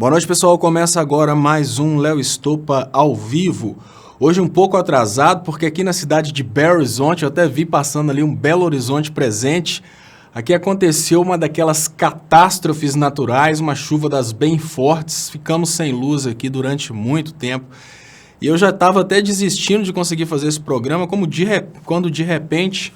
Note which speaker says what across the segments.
Speaker 1: Boa noite, pessoal. Começa agora mais um Léo Estopa ao vivo. Hoje um pouco atrasado, porque aqui na cidade de Belo Horizonte, eu até vi passando ali um Belo Horizonte presente. Aqui aconteceu uma daquelas catástrofes naturais, uma chuva das bem fortes. Ficamos sem luz aqui durante muito tempo. E eu já estava até desistindo de conseguir fazer esse programa, quando de repente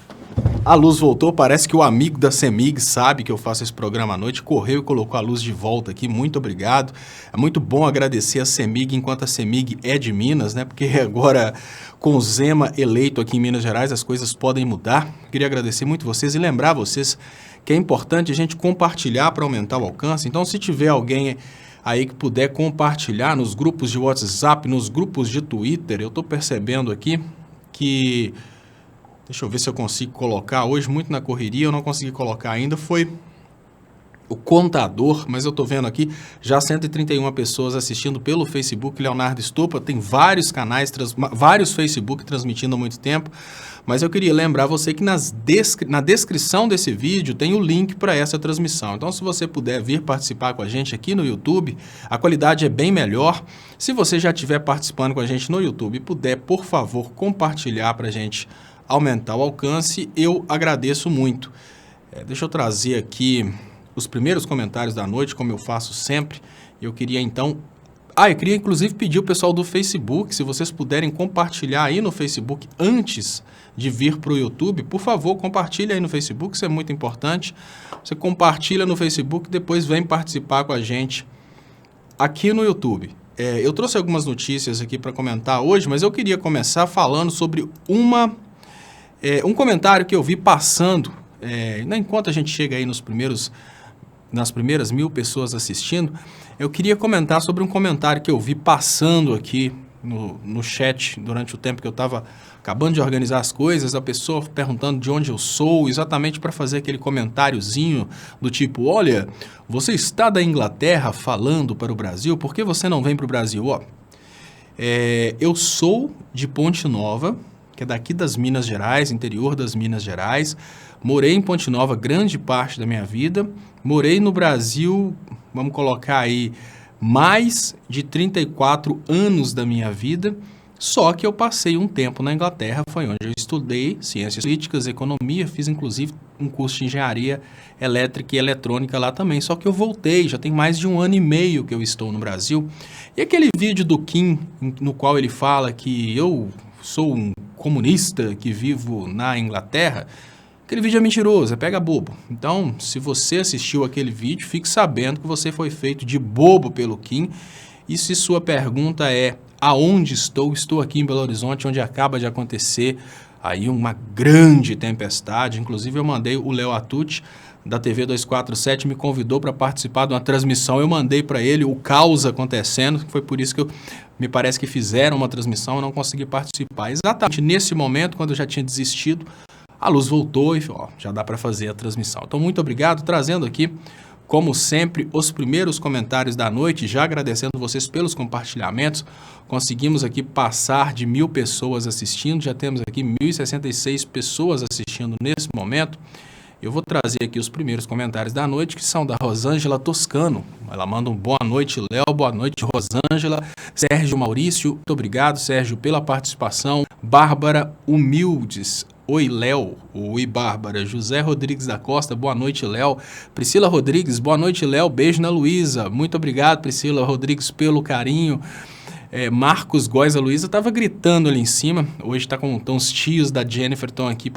Speaker 1: a luz voltou. Parece que o amigo da CEMIG sabe que eu faço esse programa à noite, correu e colocou a luz de volta aqui. Muito obrigado. É muito bom agradecer a CEMIG, enquanto a CEMIG é de Minas, né? Porque agora, com o Zema eleito aqui em Minas Gerais, as coisas podem mudar. Queria agradecer muito vocês e lembrar vocês que é importante a gente compartilhar para aumentar o alcance. Então, se tiver alguém aí que puder compartilhar nos grupos de WhatsApp, nos grupos de Twitter, eu estou percebendo aqui que... Deixa eu ver se eu consigo colocar. Hoje, muito na correria, eu não consegui colocar ainda. Foi o contador, mas eu estou vendo aqui já 131 pessoas assistindo pelo Facebook. Leonardo Estopa, tem vários canais, vários Facebook transmitindo há muito tempo. Mas eu queria lembrar você que na descrição desse vídeo tem o link para essa transmissão. Então, se você puder vir participar com a gente aqui no YouTube, a qualidade é bem melhor. Se você já estiver participando com a gente no YouTube e puder, por favor, compartilhar para a gente aumentar o alcance, eu agradeço muito. Deixa eu trazer aqui os primeiros comentários da noite, como eu faço sempre. Eu queria então... eu queria inclusive pedir o pessoal do Facebook, se vocês puderem compartilhar aí no Facebook antes de vir para o YouTube, por favor, compartilhe aí no Facebook, isso é muito importante. Você compartilha no Facebook e depois vem participar com a gente aqui no YouTube. Eu trouxe algumas notícias aqui para comentar hoje, mas eu queria começar falando sobre um comentário que eu vi passando, enquanto a gente chega aí nas primeiras 1.000 pessoas assistindo, eu queria comentar sobre um comentário que eu vi passando aqui no chat durante o tempo que eu estava acabando de organizar as coisas, a pessoa perguntando de onde eu sou, exatamente para fazer aquele comentáriozinho do tipo, olha, você está da Inglaterra falando para o Brasil, por que você não vem para o Brasil? Eu sou de Ponte Nova, que é daqui das Minas Gerais, interior das Minas Gerais. Morei em Ponte Nova grande parte da minha vida. Morei no Brasil, vamos colocar aí, mais de 34 anos da minha vida. Só que eu passei um tempo na Inglaterra, foi onde eu estudei ciências políticas, economia, fiz inclusive um curso de engenharia elétrica e eletrônica lá também. Só que eu voltei, já tem mais de 1 ano e meio que eu estou no Brasil. E aquele vídeo do Kim, no qual ele fala que eu sou um comunista que vivo na Inglaterra, aquele vídeo é mentiroso, é pega bobo. Então, se você assistiu aquele vídeo, fique sabendo que você foi feito de bobo pelo Kim. E se sua pergunta é aonde estou? Estou aqui em Belo Horizonte, onde acaba de acontecer aí uma grande tempestade. Inclusive, eu mandei o Léo Atucci, da TV 247, me convidou para participar de uma transmissão. Eu mandei para ele o caos acontecendo, foi por isso que me parece que fizeram uma transmissão e não consegui participar. Exatamente nesse momento, quando eu já tinha desistido, a luz voltou e já dá para fazer a transmissão. Então, muito obrigado, trazendo aqui, como sempre, os primeiros comentários da noite, já agradecendo vocês pelos compartilhamentos. Conseguimos aqui passar de 1.000 pessoas assistindo, já temos aqui 1.066 pessoas assistindo nesse momento. Eu vou trazer aqui os primeiros comentários da noite, que são da Rosângela Toscano. Ela manda um boa noite, Léo, boa noite, Rosângela. Sérgio Maurício, muito obrigado, Sérgio, pela participação. Bárbara Humildes, oi, Léo. Oi, Bárbara. José Rodrigues da Costa, boa noite, Léo. Priscila Rodrigues, boa noite, Léo. Beijo na Luísa. Muito obrigado, Priscila Rodrigues, pelo carinho. Marcos Góes, a Luísa estava gritando ali em cima. Hoje estão os tios da Jennifer, estão aqui,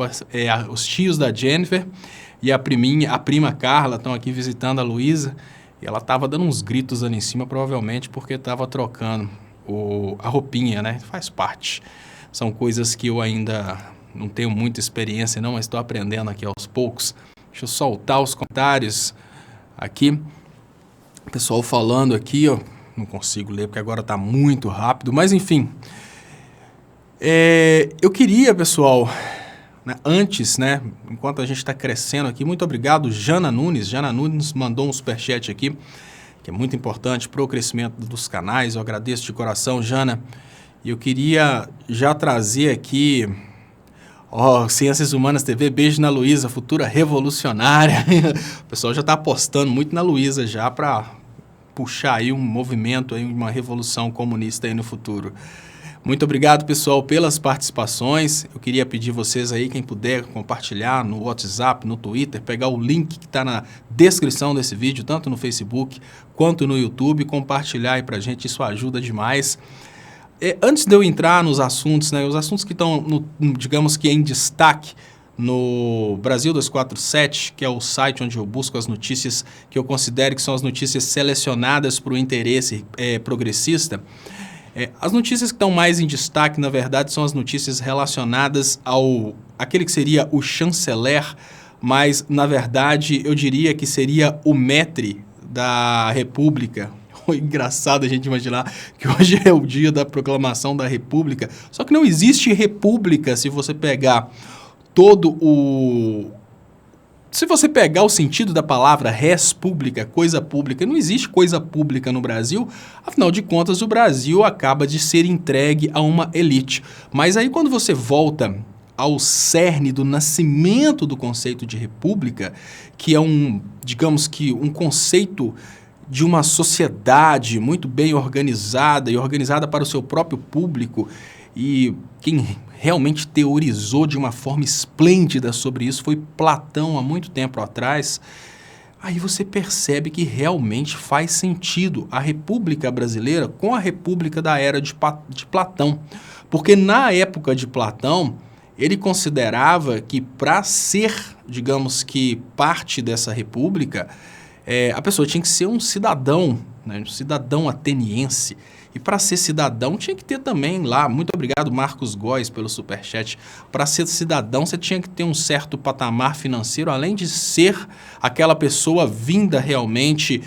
Speaker 1: os tios da Jennifer e a prima Carla estão aqui visitando a Luísa. E ela estava dando uns gritos ali em cima, provavelmente porque estava trocando a roupinha, né? Faz parte. São coisas que eu ainda não tenho muita experiência não, mas estou aprendendo aqui aos poucos. Deixa eu soltar os comentários aqui. O pessoal falando aqui, ó. Não consigo ler porque agora está muito rápido, mas enfim. Eu queria, pessoal, antes, enquanto a gente está crescendo aqui, muito obrigado, Jana Nunes. Jana Nunes mandou um superchat aqui, que é muito importante para o crescimento dos canais. Eu agradeço de coração, Jana. E eu queria já trazer aqui, Ciências Humanas TV, beijo na Luísa, futura revolucionária. O pessoal já está apostando muito na Luísa já para puxar aí um movimento, aí, uma revolução comunista aí no futuro. Muito obrigado, pessoal, pelas participações. Eu queria pedir vocês aí, quem puder, compartilhar no WhatsApp, no Twitter, pegar o link que está na descrição desse vídeo, tanto no Facebook quanto no YouTube, compartilhar aí pra gente, isso ajuda demais. Antes de eu entrar nos assuntos, né, os assuntos que estão, digamos que em destaque no Brasil 247, que é o site onde eu busco as notícias que eu considero que são as notícias selecionadas para o interesse progressista. As notícias que estão mais em destaque, na verdade, são as notícias relacionadas aquele que seria o chanceler, mas, na verdade, eu diria que seria o maître da República. Engraçado a gente imaginar que hoje é o dia da proclamação da República, só que não existe república se você pegar se você pegar o sentido da palavra res pública, coisa pública, não existe coisa pública no Brasil, afinal de contas o Brasil acaba de ser entregue a uma elite. Mas aí quando você volta ao cerne do nascimento do conceito de república, que é digamos que um conceito de uma sociedade muito bem organizada e organizada para o seu próprio público, e quem realmente teorizou de uma forma esplêndida sobre isso foi Platão há muito tempo atrás. Aí você percebe que realmente faz sentido a República Brasileira com a República da era de Platão. Porque na época de Platão, ele considerava que para ser, digamos que, parte dessa república, a pessoa tinha que ser um cidadão, né, um cidadão ateniense. E para ser cidadão tinha que ter também lá, muito obrigado Marcos Góes pelo superchat, para ser cidadão você tinha que ter um certo patamar financeiro, além de ser aquela pessoa vinda realmente,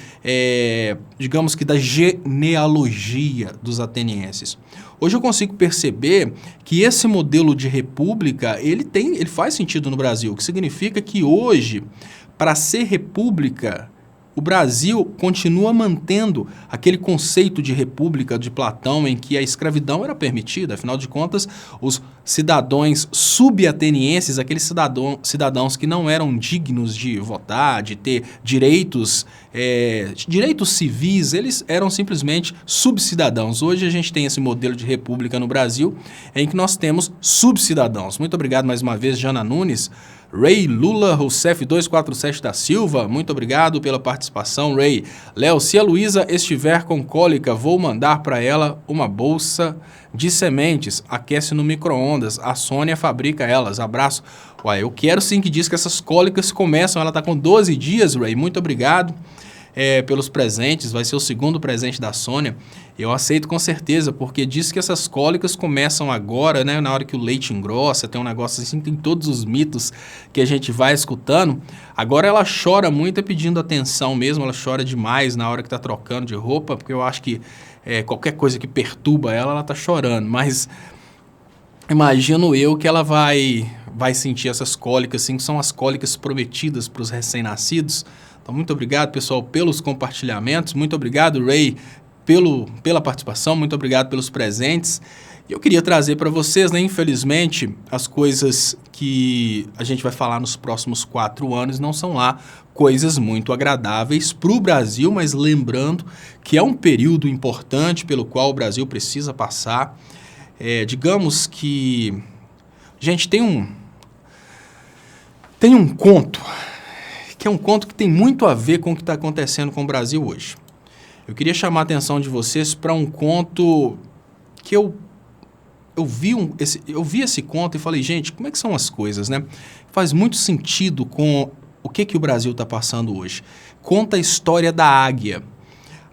Speaker 1: digamos que da genealogia dos atenienses. Hoje eu consigo perceber que esse modelo de república, ele faz sentido no Brasil, o que significa que hoje, para ser república, o Brasil continua mantendo aquele conceito de república de Platão em que a escravidão era permitida. Afinal de contas, os cidadãos subatenienses, aqueles cidadãos que não eram dignos de votar, de ter direitos civis, eles eram simplesmente subcidadãos. Hoje a gente tem esse modelo de república no Brasil em que nós temos subcidadãos. Muito obrigado mais uma vez, Jana Nunes. Ray Lula Rousseff 247 da Silva, muito obrigado pela participação, Ray. Léo, se a Luísa estiver com cólica, vou mandar para ela uma bolsa de sementes, aquece no micro-ondas, a Sônia fabrica elas, abraço. Uai, eu quero sim que diz que essas cólicas começam, ela está com 12 dias, Ray, muito obrigado pelos presentes, vai ser o segundo presente da Sônia. Eu aceito com certeza, porque diz que essas cólicas começam agora, né, na hora que o leite engrossa, tem um negócio assim, tem todos os mitos que a gente vai escutando. Agora ela chora muito pedindo atenção mesmo, ela chora demais na hora que está trocando de roupa, porque eu acho que qualquer coisa que perturba ela está chorando, mas imagino eu que ela vai sentir essas cólicas, assim, que são as cólicas prometidas para os recém-nascidos. Então, muito obrigado, pessoal, pelos compartilhamentos, muito obrigado, Ray, pela participação, muito obrigado pelos presentes. E eu queria trazer para vocês, né, infelizmente, as coisas que a gente vai falar nos próximos 4 anos não são lá coisas muito agradáveis para o Brasil, mas lembrando que é um período importante pelo qual o Brasil precisa passar. Digamos que, gente, tem um conto, que é um conto que tem muito a ver com o que está acontecendo com o Brasil hoje. Eu queria chamar a atenção de vocês para um conto que eu vi esse conto e falei, gente, como é que são as coisas, né? Faz muito sentido com o que o Brasil está passando hoje. Conta a história da águia.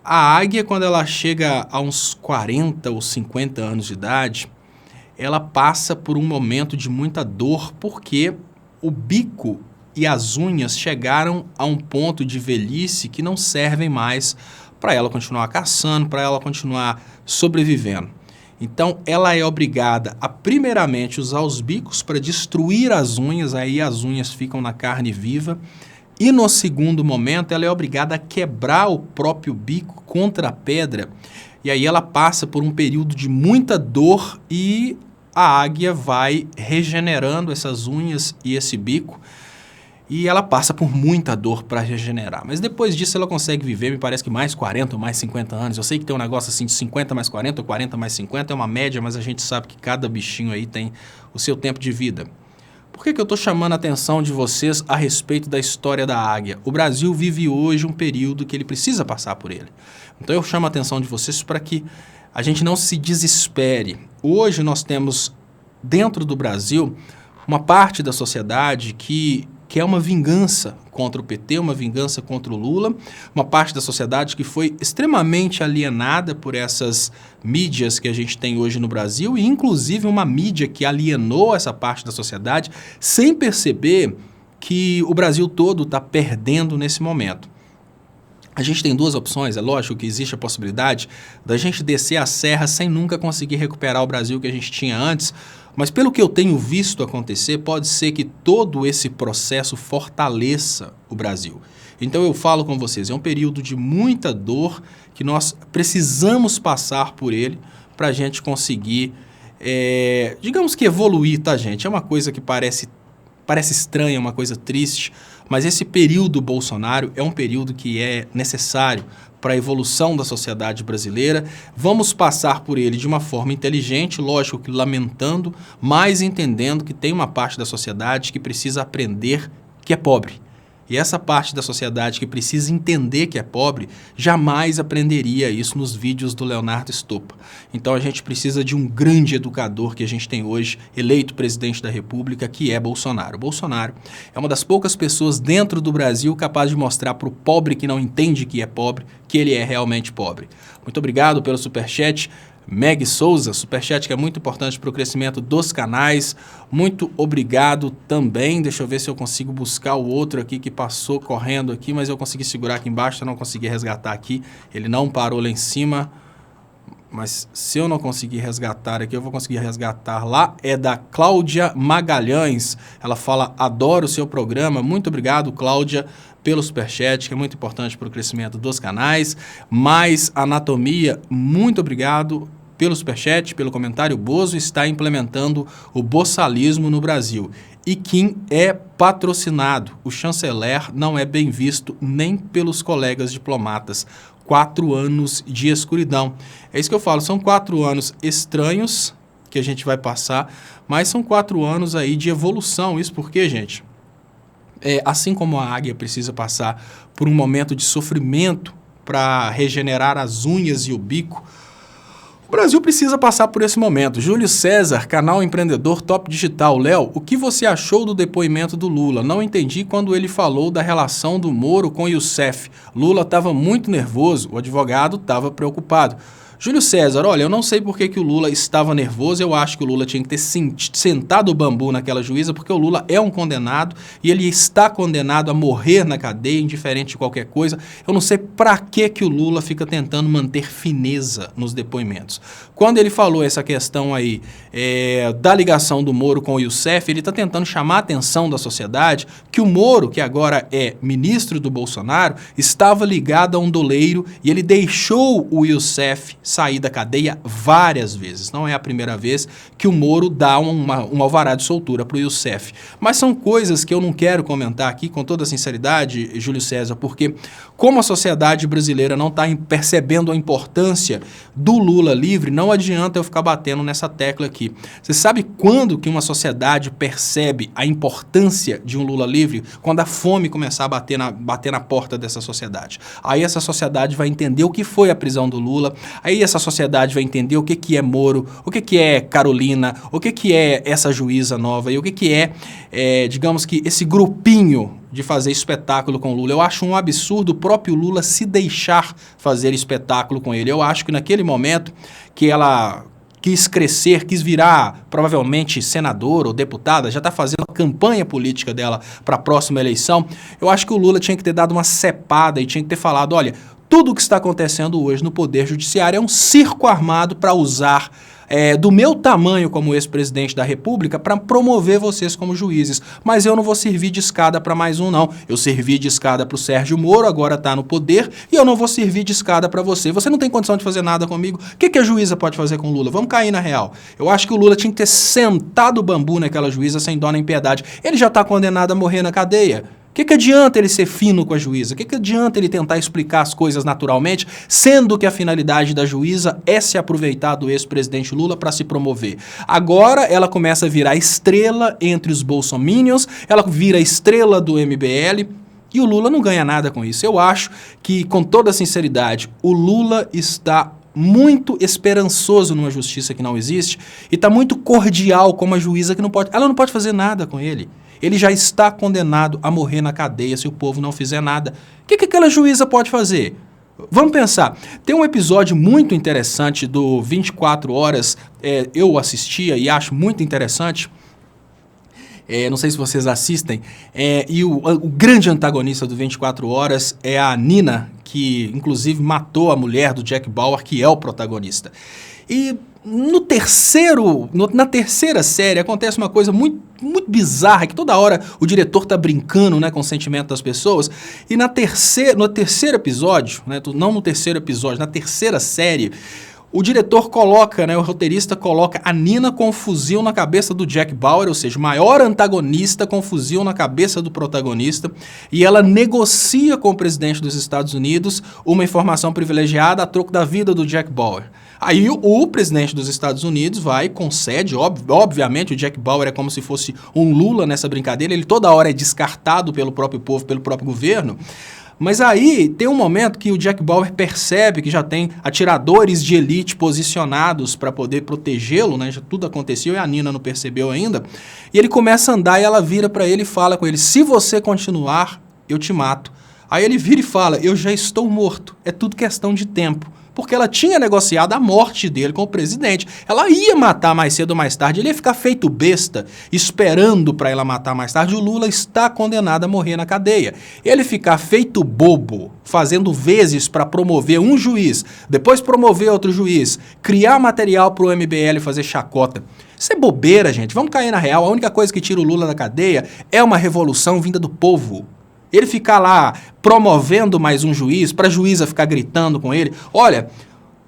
Speaker 1: A águia, quando ela chega a uns 40 ou 50 anos de idade, ela passa por um momento de muita dor porque o bico e as unhas chegaram a um ponto de velhice que não servem mais para ela continuar caçando, para ela continuar sobrevivendo. Então, ela é obrigada a, primeiramente, usar os bicos para destruir as unhas, aí as unhas ficam na carne viva, e no segundo momento, ela é obrigada a quebrar o próprio bico contra a pedra, e aí ela passa por um período de muita dor e a águia vai regenerando essas unhas e esse bico. e ela passa por muita dor para regenerar. Mas depois disso ela consegue viver, me parece que mais 40 ou mais 50 anos. Eu sei que tem um negócio assim de 50 mais 40 ou 40 mais 50, é uma média, mas a gente sabe que cada bichinho aí tem o seu tempo de vida. Por que eu estou chamando a atenção de vocês a respeito da história da águia? O Brasil vive hoje um período que ele precisa passar por ele. Então eu chamo a atenção de vocês para que a gente não se desespere. Hoje nós temos dentro do Brasil uma parte da sociedade que é uma vingança contra o PT, uma vingança contra o Lula, uma parte da sociedade que foi extremamente alienada por essas mídias que a gente tem hoje no Brasil, e inclusive uma mídia que alienou essa parte da sociedade sem perceber que o Brasil todo está perdendo nesse momento. A gente tem duas opções, é lógico que existe a possibilidade da gente descer a serra sem nunca conseguir recuperar o Brasil que a gente tinha antes, mas pelo que eu tenho visto acontecer, pode ser que todo esse processo fortaleça o Brasil. Então eu falo com vocês, é um período de muita dor que nós precisamos passar por ele para a gente conseguir, digamos que evoluir, tá, gente? É uma coisa que parece estranha, uma coisa triste, mas esse período Bolsonaro é um período que é necessário para a evolução da sociedade brasileira. Vamos passar por ele de uma forma inteligente, lógico que lamentando, mas entendendo que tem uma parte da sociedade que precisa aprender que é pobre. E essa parte da sociedade que precisa entender que é pobre, jamais aprenderia isso nos vídeos do Leonardo Stoppa. Então a gente precisa de um grande educador que a gente tem hoje, eleito presidente da República, que é Bolsonaro. Bolsonaro é uma das poucas pessoas dentro do Brasil capaz de mostrar para o pobre que não entende que é pobre, que ele é realmente pobre. Muito obrigado pelo superchat. Meg Souza, superchat que é muito importante para o crescimento dos canais. Muito obrigado também. Deixa eu ver se eu consigo buscar o outro aqui que passou correndo aqui, mas eu consegui segurar aqui embaixo, eu não consegui resgatar aqui. Ele não parou lá em cima, mas se eu não conseguir resgatar aqui, eu vou conseguir resgatar lá. É da Cláudia Magalhães. Ela fala, adoro o seu programa. Muito obrigado, Cláudia, pelo superchat, que é muito importante para o crescimento dos canais. Mais Anatomia, muito obrigado pelo superchat, pelo comentário. Bozo está implementando o boçalismo no Brasil. E Kim é patrocinado. O chanceler não é bem visto nem pelos colegas diplomatas. 4 anos de escuridão. É isso que eu falo, são 4 anos estranhos que a gente vai passar, mas são 4 anos aí de evolução. Isso porque, gente, assim como a águia precisa passar por um momento de sofrimento para regenerar as unhas e o bico, o Brasil precisa passar por esse momento. Júlio César, canal Empreendedor Top Digital. Léo, o que você achou do depoimento do Lula? Não entendi quando ele falou da relação do Moro com o Youssef. Lula estava muito nervoso, o advogado estava preocupado. Júlio César, olha, eu não sei por que o Lula estava nervoso, eu acho que o Lula tinha que ter sentado o bambu naquela juíza, porque o Lula é um condenado e ele está condenado a morrer na cadeia, indiferente de qualquer coisa. Eu não sei para que o Lula fica tentando manter fineza nos depoimentos. Quando ele falou essa questão aí da ligação do Moro com o Youssef, ele está tentando chamar a atenção da sociedade que o Moro, que agora é ministro do Bolsonaro, estava ligado a um doleiro e ele deixou o Youssef sair da cadeia várias vezes. Não é a primeira vez que o Moro dá um alvará de soltura para o Youssef. Mas são coisas que eu não quero comentar aqui com toda sinceridade, Júlio César, porque como a sociedade brasileira não está percebendo a importância do Lula livre, não adianta eu ficar batendo nessa tecla aqui. Você sabe quando que uma sociedade percebe a importância de um Lula livre? Quando a fome começar a bater na porta dessa sociedade. Aí essa sociedade vai entender o que foi a prisão do Lula, aí essa sociedade vai entender o que é Moro, o que é Carolina, o que é essa juíza nova e o que é, digamos que, esse grupinho de fazer espetáculo com o Lula. Eu acho um absurdo o próprio Lula se deixar fazer espetáculo com ele. Eu acho que naquele momento que ela quis crescer, quis virar provavelmente senadora ou deputada, já está fazendo a campanha política dela para a próxima eleição, eu acho que o Lula tinha que ter dado uma cepada e tinha que ter falado, olha, tudo o que está acontecendo hoje no Poder Judiciário é um circo armado para usar do meu tamanho como ex-presidente da República para promover vocês como juízes. Mas eu não vou servir de escada para mais um, não. Eu servi de escada para o Sérgio Moro, agora está no poder, e eu não vou servir de escada para você. Você não tem condição de fazer nada comigo. O que a juíza pode fazer com o Lula? Vamos cair na real. Eu acho que o Lula tinha que ter sentado o bambu naquela juíza sem dó nem piedade. Ele já está condenado a morrer na cadeia. O que adianta ele ser fino com a juíza? O que adianta ele tentar explicar as coisas naturalmente, sendo que a finalidade da juíza é se aproveitar do ex-presidente Lula para se promover? Agora ela começa a virar estrela entre os bolsominions, ela vira estrela do MBL e o Lula não ganha nada com isso. Eu acho que, com toda sinceridade, o Lula está muito esperançoso numa justiça que não existe e está muito cordial com uma juíza que ela não pode fazer nada com ele. Ele já está condenado a morrer na cadeia se o povo não fizer nada. O que aquela juíza pode fazer? Vamos pensar. Tem um episódio muito interessante do 24 Horas, eu assistia e acho muito interessante. Não sei se vocês assistem. E o grande antagonista do 24 Horas é a Nina, que inclusive matou a mulher do Jack Bauer, que é o protagonista. E na terceira série acontece uma coisa muito, muito bizarra, que toda hora o diretor tá brincando, né, com o sentimento das pessoas. E no terceiro episódio, né, não no terceiro episódio, na terceira série, o diretor coloca, né, o roteirista coloca a Nina com um fuzil na cabeça do Jack Bauer, ou seja, o maior antagonista com um fuzil na cabeça do protagonista, e ela negocia com o presidente dos Estados Unidos uma informação privilegiada a troco da vida do Jack Bauer. Aí o presidente dos Estados Unidos vai e concede, obviamente o Jack Bauer é como se fosse um Lula nessa brincadeira, ele toda hora é descartado pelo próprio povo, pelo próprio governo. Mas aí tem um momento que o Jack Bauer percebe que já tem atiradores de elite posicionados para poder protegê-lo, né? Já tudo aconteceu e a Nina não percebeu ainda. E ele começa a andar e ela vira para ele e fala com ele: se você continuar, eu te mato. Aí ele vira e fala: eu já estou morto, é tudo questão de tempo. Porque ela tinha negociado a morte dele com o presidente. Ela ia matar mais cedo ou mais tarde, ele ia ficar feito besta, esperando para ela matar mais tarde. O Lula está condenado a morrer na cadeia. Ele ficar feito bobo, fazendo vezes para promover um juiz, depois promover outro juiz, criar material para o MBL fazer chacota. Isso é bobeira, gente. Vamos cair na real. A única coisa que tira o Lula da cadeia é uma revolução vinda do povo. Ele ficar lá promovendo mais um juiz, para a juíza ficar gritando com ele. Olha,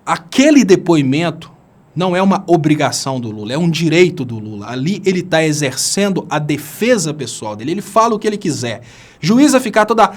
Speaker 1: aquele depoimento não é uma obrigação do Lula, é um direito do Lula. Ali ele está exercendo a defesa pessoal dele, ele fala o que ele quiser. Juíza ficar toda...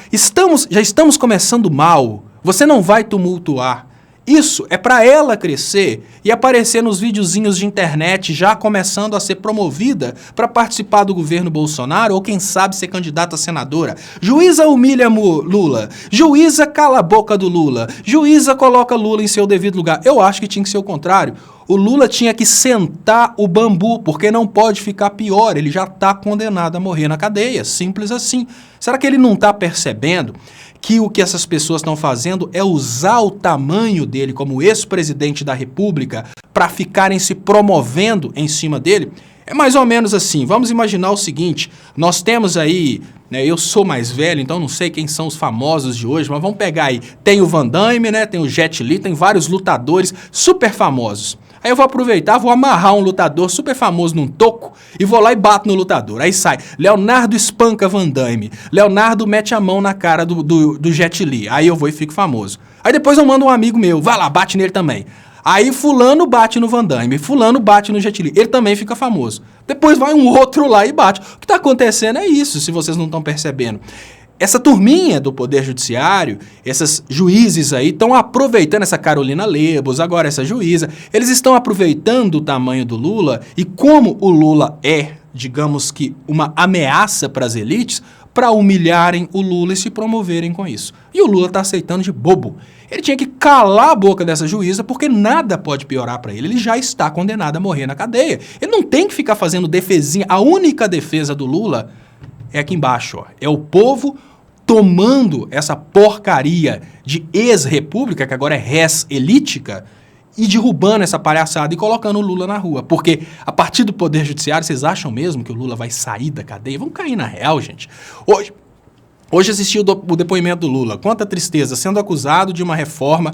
Speaker 1: já estamos começando mal, você não vai tumultuar. Isso é para ela crescer e aparecer nos videozinhos de internet, já começando a ser promovida para participar do governo Bolsonaro ou quem sabe ser candidata a senadora. Juíza humilha Lula, juíza cala a boca do Lula, juíza coloca Lula em seu devido lugar. Eu acho que tinha que ser o contrário. O Lula tinha que sentar o bambu, porque não pode ficar pior, ele já está condenado a morrer na cadeia, simples assim. Será que ele não está percebendo que o que essas pessoas estão fazendo é usar o tamanho dele como ex-presidente da República para ficarem se promovendo em cima dele? É mais ou menos assim. Vamos imaginar o seguinte, nós temos aí, né, eu sou mais velho, então não sei quem são os famosos de hoje, mas vamos pegar aí, tem o Van Damme, né, tem o Jet Li, tem vários lutadores super famosos. Aí eu vou aproveitar, vou amarrar um lutador super famoso num toco e vou lá e bato no lutador. Aí sai, Leonardo espanca Van Damme, Leonardo mete a mão na cara do Jet Li. Aí eu vou e fico famoso. Aí depois eu mando um amigo meu, vai lá, bate nele também. Aí fulano bate no Van Damme, fulano bate no Jet Li, ele também fica famoso. Depois vai um outro lá e bate. O que está acontecendo é isso, se vocês não estão percebendo. Essa turminha do Poder Judiciário, esses juízes aí, estão aproveitando essa Carolina Lebos, agora essa juíza, eles estão aproveitando o tamanho do Lula e como o Lula é, digamos que, uma ameaça para as elites, para humilharem o Lula e se promoverem com isso. E o Lula está aceitando de bobo. Ele tinha que calar a boca dessa juíza porque nada pode piorar para ele. Ele já está condenado a morrer na cadeia. Ele não tem que ficar fazendo defesinha. A única defesa do Lula é aqui embaixo, ó. É o povo tomando essa porcaria de ex-república, que agora é res elítica, e derrubando essa palhaçada e colocando o Lula na rua. Porque a partir do Poder Judiciário, vocês acham mesmo que o Lula vai sair da cadeia? Vamos cair na real, gente. Hoje assisti o depoimento do Lula. Quanta tristeza, sendo acusado de uma reforma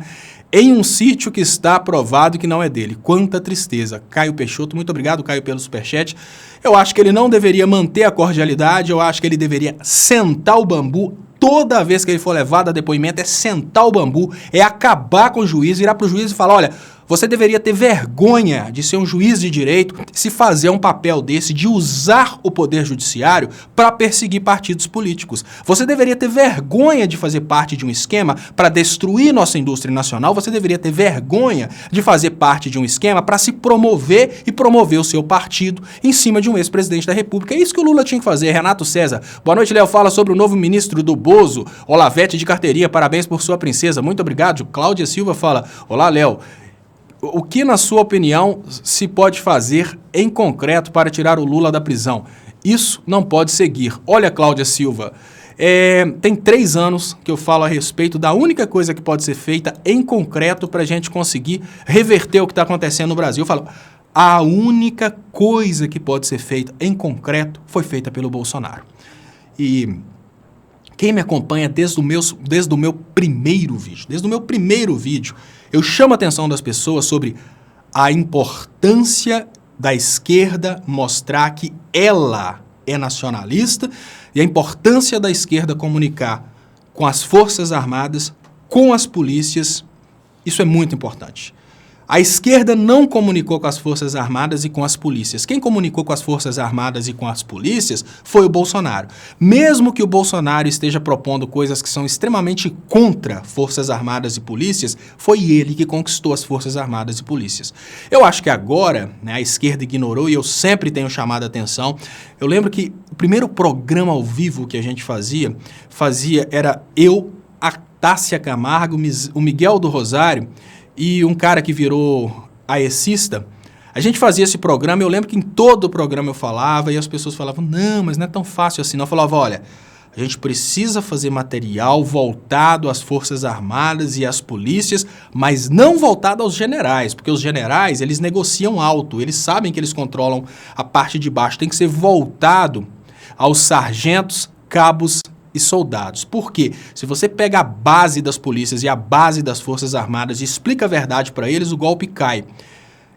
Speaker 1: em um sítio que está aprovado que não é dele. Quanta tristeza. Caio Peixoto, muito obrigado, Caio, pelo superchat. Eu acho que ele não deveria manter a cordialidade, eu acho que ele deveria sentar o bambu. Toda vez que ele for levado a depoimento é sentar o bambu, é acabar com o juiz, virar para o juiz e falar, olha, Você deveria ter vergonha de ser um juiz de direito, se fazer um papel desse, de usar o poder judiciário para perseguir partidos políticos. Você deveria ter vergonha de fazer parte de um esquema para destruir nossa indústria nacional. Você deveria ter vergonha de fazer parte de um esquema para se promover e promover o seu partido em cima de um ex-presidente da República. É isso que o Lula tinha que fazer. Renato César. Boa noite, Léo. Fala sobre o novo ministro do Bozo, Olavete de carteirinha. Parabéns por sua princesa. Muito obrigado. Cláudia Silva fala: olá, Léo. O que, na sua opinião, se pode fazer em concreto para tirar o Lula da prisão? Isso não pode seguir. Olha, Cláudia Silva, tem 3 anos que eu falo a respeito da única coisa que pode ser feita em concreto para a gente conseguir reverter o que está acontecendo no Brasil. Eu falo, a única coisa que pode ser feita em concreto foi feita pelo Bolsonaro. E quem me acompanha desde o meu primeiro vídeo, eu chamo a atenção das pessoas sobre a importância da esquerda mostrar que ela é nacionalista e a importância da esquerda comunicar com as Forças Armadas, com as polícias. Isso é muito importante. A esquerda não comunicou com as Forças Armadas e com as polícias. Quem comunicou com as Forças Armadas e com as polícias foi o Bolsonaro. Mesmo que o Bolsonaro esteja propondo coisas que são extremamente contra Forças Armadas e polícias, foi ele que conquistou as Forças Armadas e polícias. Eu acho que agora, né, a esquerda ignorou, e eu sempre tenho chamado a atenção. Eu lembro que o primeiro programa ao vivo que a gente fazia era eu, a Tássia Camargo, o Miguel do Rosário, e um cara que virou aecista. A gente fazia esse programa, eu lembro que em todo o programa eu falava, e as pessoas falavam, não, mas não é tão fácil assim. Eu falava, olha, a gente precisa fazer material voltado às Forças Armadas e às polícias, mas não voltado aos generais, porque os generais, eles negociam alto, eles sabem que eles controlam a parte de baixo, tem que ser voltado aos sargentos, cabos e soldados. Por quê? Se você pega a base das polícias e a base das Forças Armadas e explica a verdade para eles, o golpe cai.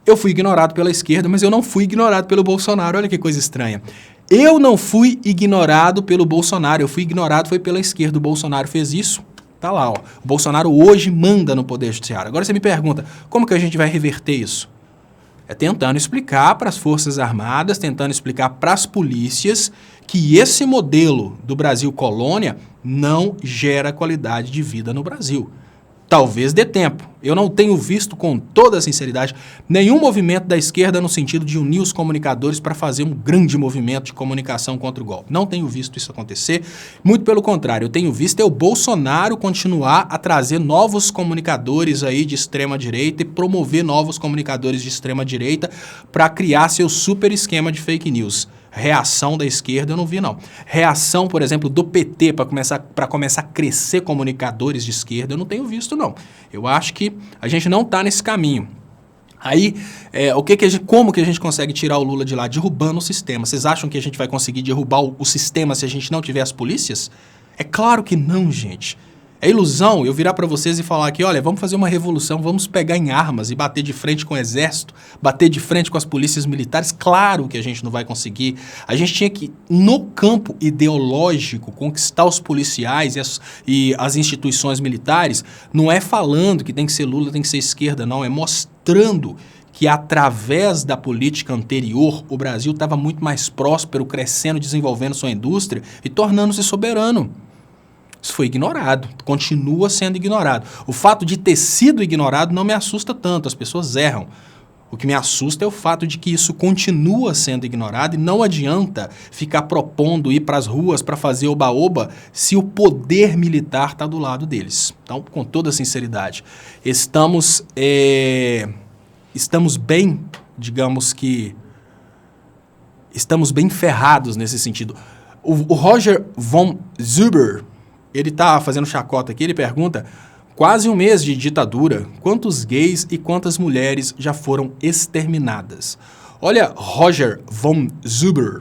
Speaker 1: Eu fui ignorado pela esquerda, mas eu não fui ignorado pelo Bolsonaro. Olha que coisa estranha. Eu não fui ignorado pelo Bolsonaro, eu fui ignorado foi pela esquerda. O Bolsonaro fez isso, tá lá, ó. O Bolsonaro hoje manda no Poder Judiciário. Agora você me pergunta, como que a gente vai reverter isso? É tentando explicar para as Forças Armadas, tentando explicar para as polícias que esse modelo do Brasil colônia não gera qualidade de vida no Brasil. Talvez dê tempo. Eu não tenho visto, com toda a sinceridade, nenhum movimento da esquerda no sentido de unir os comunicadores para fazer um grande movimento de comunicação contra o golpe. Não tenho visto isso acontecer. Muito pelo contrário, eu tenho visto o Bolsonaro continuar a trazer novos comunicadores aí de extrema-direita e promover novos comunicadores de extrema-direita para criar seu super esquema de fake news. Reação da esquerda eu não vi, não. Reação, por exemplo, do PT para começar a crescer comunicadores de esquerda eu não tenho visto, não. Eu acho que a gente não está nesse caminho. Aí, como que a gente consegue tirar o Lula de lá? Derrubando o sistema. Vocês acham que a gente vai conseguir derrubar o sistema se a gente não tiver as polícias? É claro que não, gente. É ilusão eu virar para vocês e falar que, olha, vamos fazer uma revolução, vamos pegar em armas e bater de frente com o exército, bater de frente com as polícias militares. Claro que a gente não vai conseguir. A gente tinha que, no campo ideológico, conquistar os policiais e as instituições militares. Não é falando que tem que ser Lula, tem que ser esquerda, não. É mostrando que através da política anterior, o Brasil estava muito mais próspero, crescendo, desenvolvendo sua indústria e tornando-se soberano. Isso foi ignorado, continua sendo ignorado. O fato de ter sido ignorado não me assusta tanto, as pessoas erram. O que me assusta é o fato de que isso continua sendo ignorado e não adianta ficar propondo ir para as ruas para fazer oba-oba se o poder militar está do lado deles. Então, com toda sinceridade, estamos bem, digamos que, estamos bem ferrados nesse sentido. O Roger von Zuber, ele está fazendo chacota aqui, ele pergunta, quase um mês de ditadura, quantos gays e quantas mulheres já foram exterminadas? Olha, Roger von Zuber,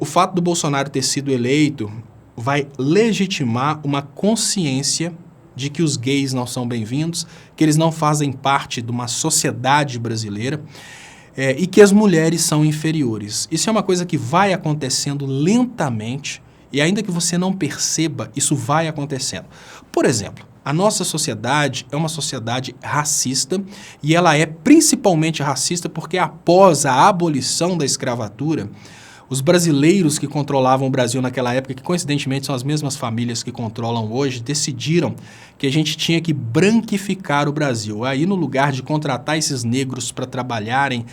Speaker 1: o fato do Bolsonaro ter sido eleito vai legitimar uma consciência de que os gays não são bem-vindos, que eles não fazem parte de uma sociedade brasileira, e que as mulheres são inferiores. Isso é uma coisa que vai acontecendo lentamente, e ainda que você não perceba, isso vai acontecendo. Por exemplo, A nossa sociedade é uma sociedade racista e ela é principalmente racista porque após a abolição da escravatura, os brasileiros que controlavam o Brasil naquela época, que coincidentemente são as mesmas famílias que controlam hoje, decidiram que a gente tinha que branquificar o Brasil. Aí, no lugar de contratar esses negros para trabalharem,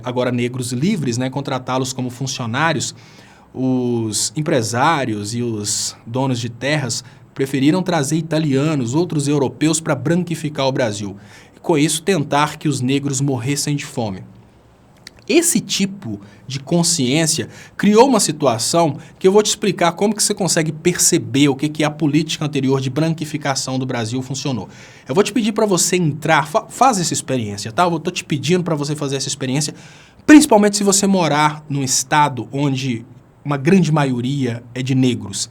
Speaker 1: agora negros livres, né, contratá-los como funcionários, os empresários e os donos de terras preferiram trazer italianos, outros europeus para branquificar o Brasil. E com isso tentar que os negros morressem de fome. Esse tipo de consciência criou uma situação que eu vou te explicar como que você consegue perceber o que a política anterior de branquificação do Brasil funcionou. Eu vou te pedir para você entrar, faz essa experiência, tá? Eu estou te pedindo para você fazer essa experiência, principalmente se você morar num estado onde uma grande maioria é de negros.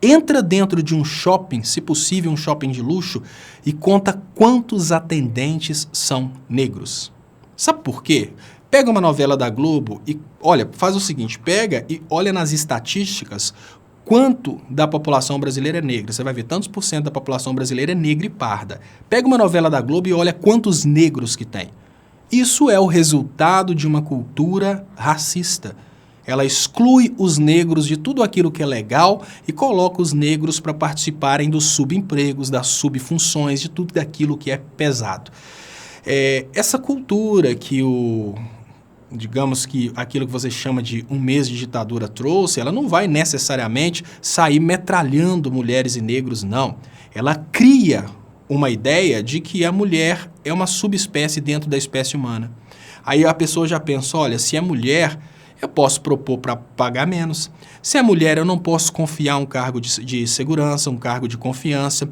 Speaker 1: Entra dentro de um shopping, se possível um shopping de luxo, e conta quantos atendentes são negros. Sabe por quê? Pega uma novela da Globo e, olha, faz o seguinte, pega e olha nas estatísticas quanto da população brasileira é negra. Você vai ver tantos por cento da população brasileira é negra e parda. Pega uma novela da Globo e olha quantos negros que tem. Isso é o resultado de uma cultura racista. Ela exclui os negros de tudo aquilo que é legal e coloca os negros para participarem dos subempregos, das subfunções, de tudo aquilo que é pesado. Essa cultura que digamos que aquilo que você chama de um mês de ditadura trouxe, ela não vai necessariamente sair metralhando mulheres e negros, não. Ela cria uma ideia de que a mulher é uma subespécie dentro da espécie humana. Aí a pessoa já pensa, olha, se é mulher, eu posso propor para pagar menos. Se é mulher, eu não posso confiar um cargo de segurança, um cargo de confiança.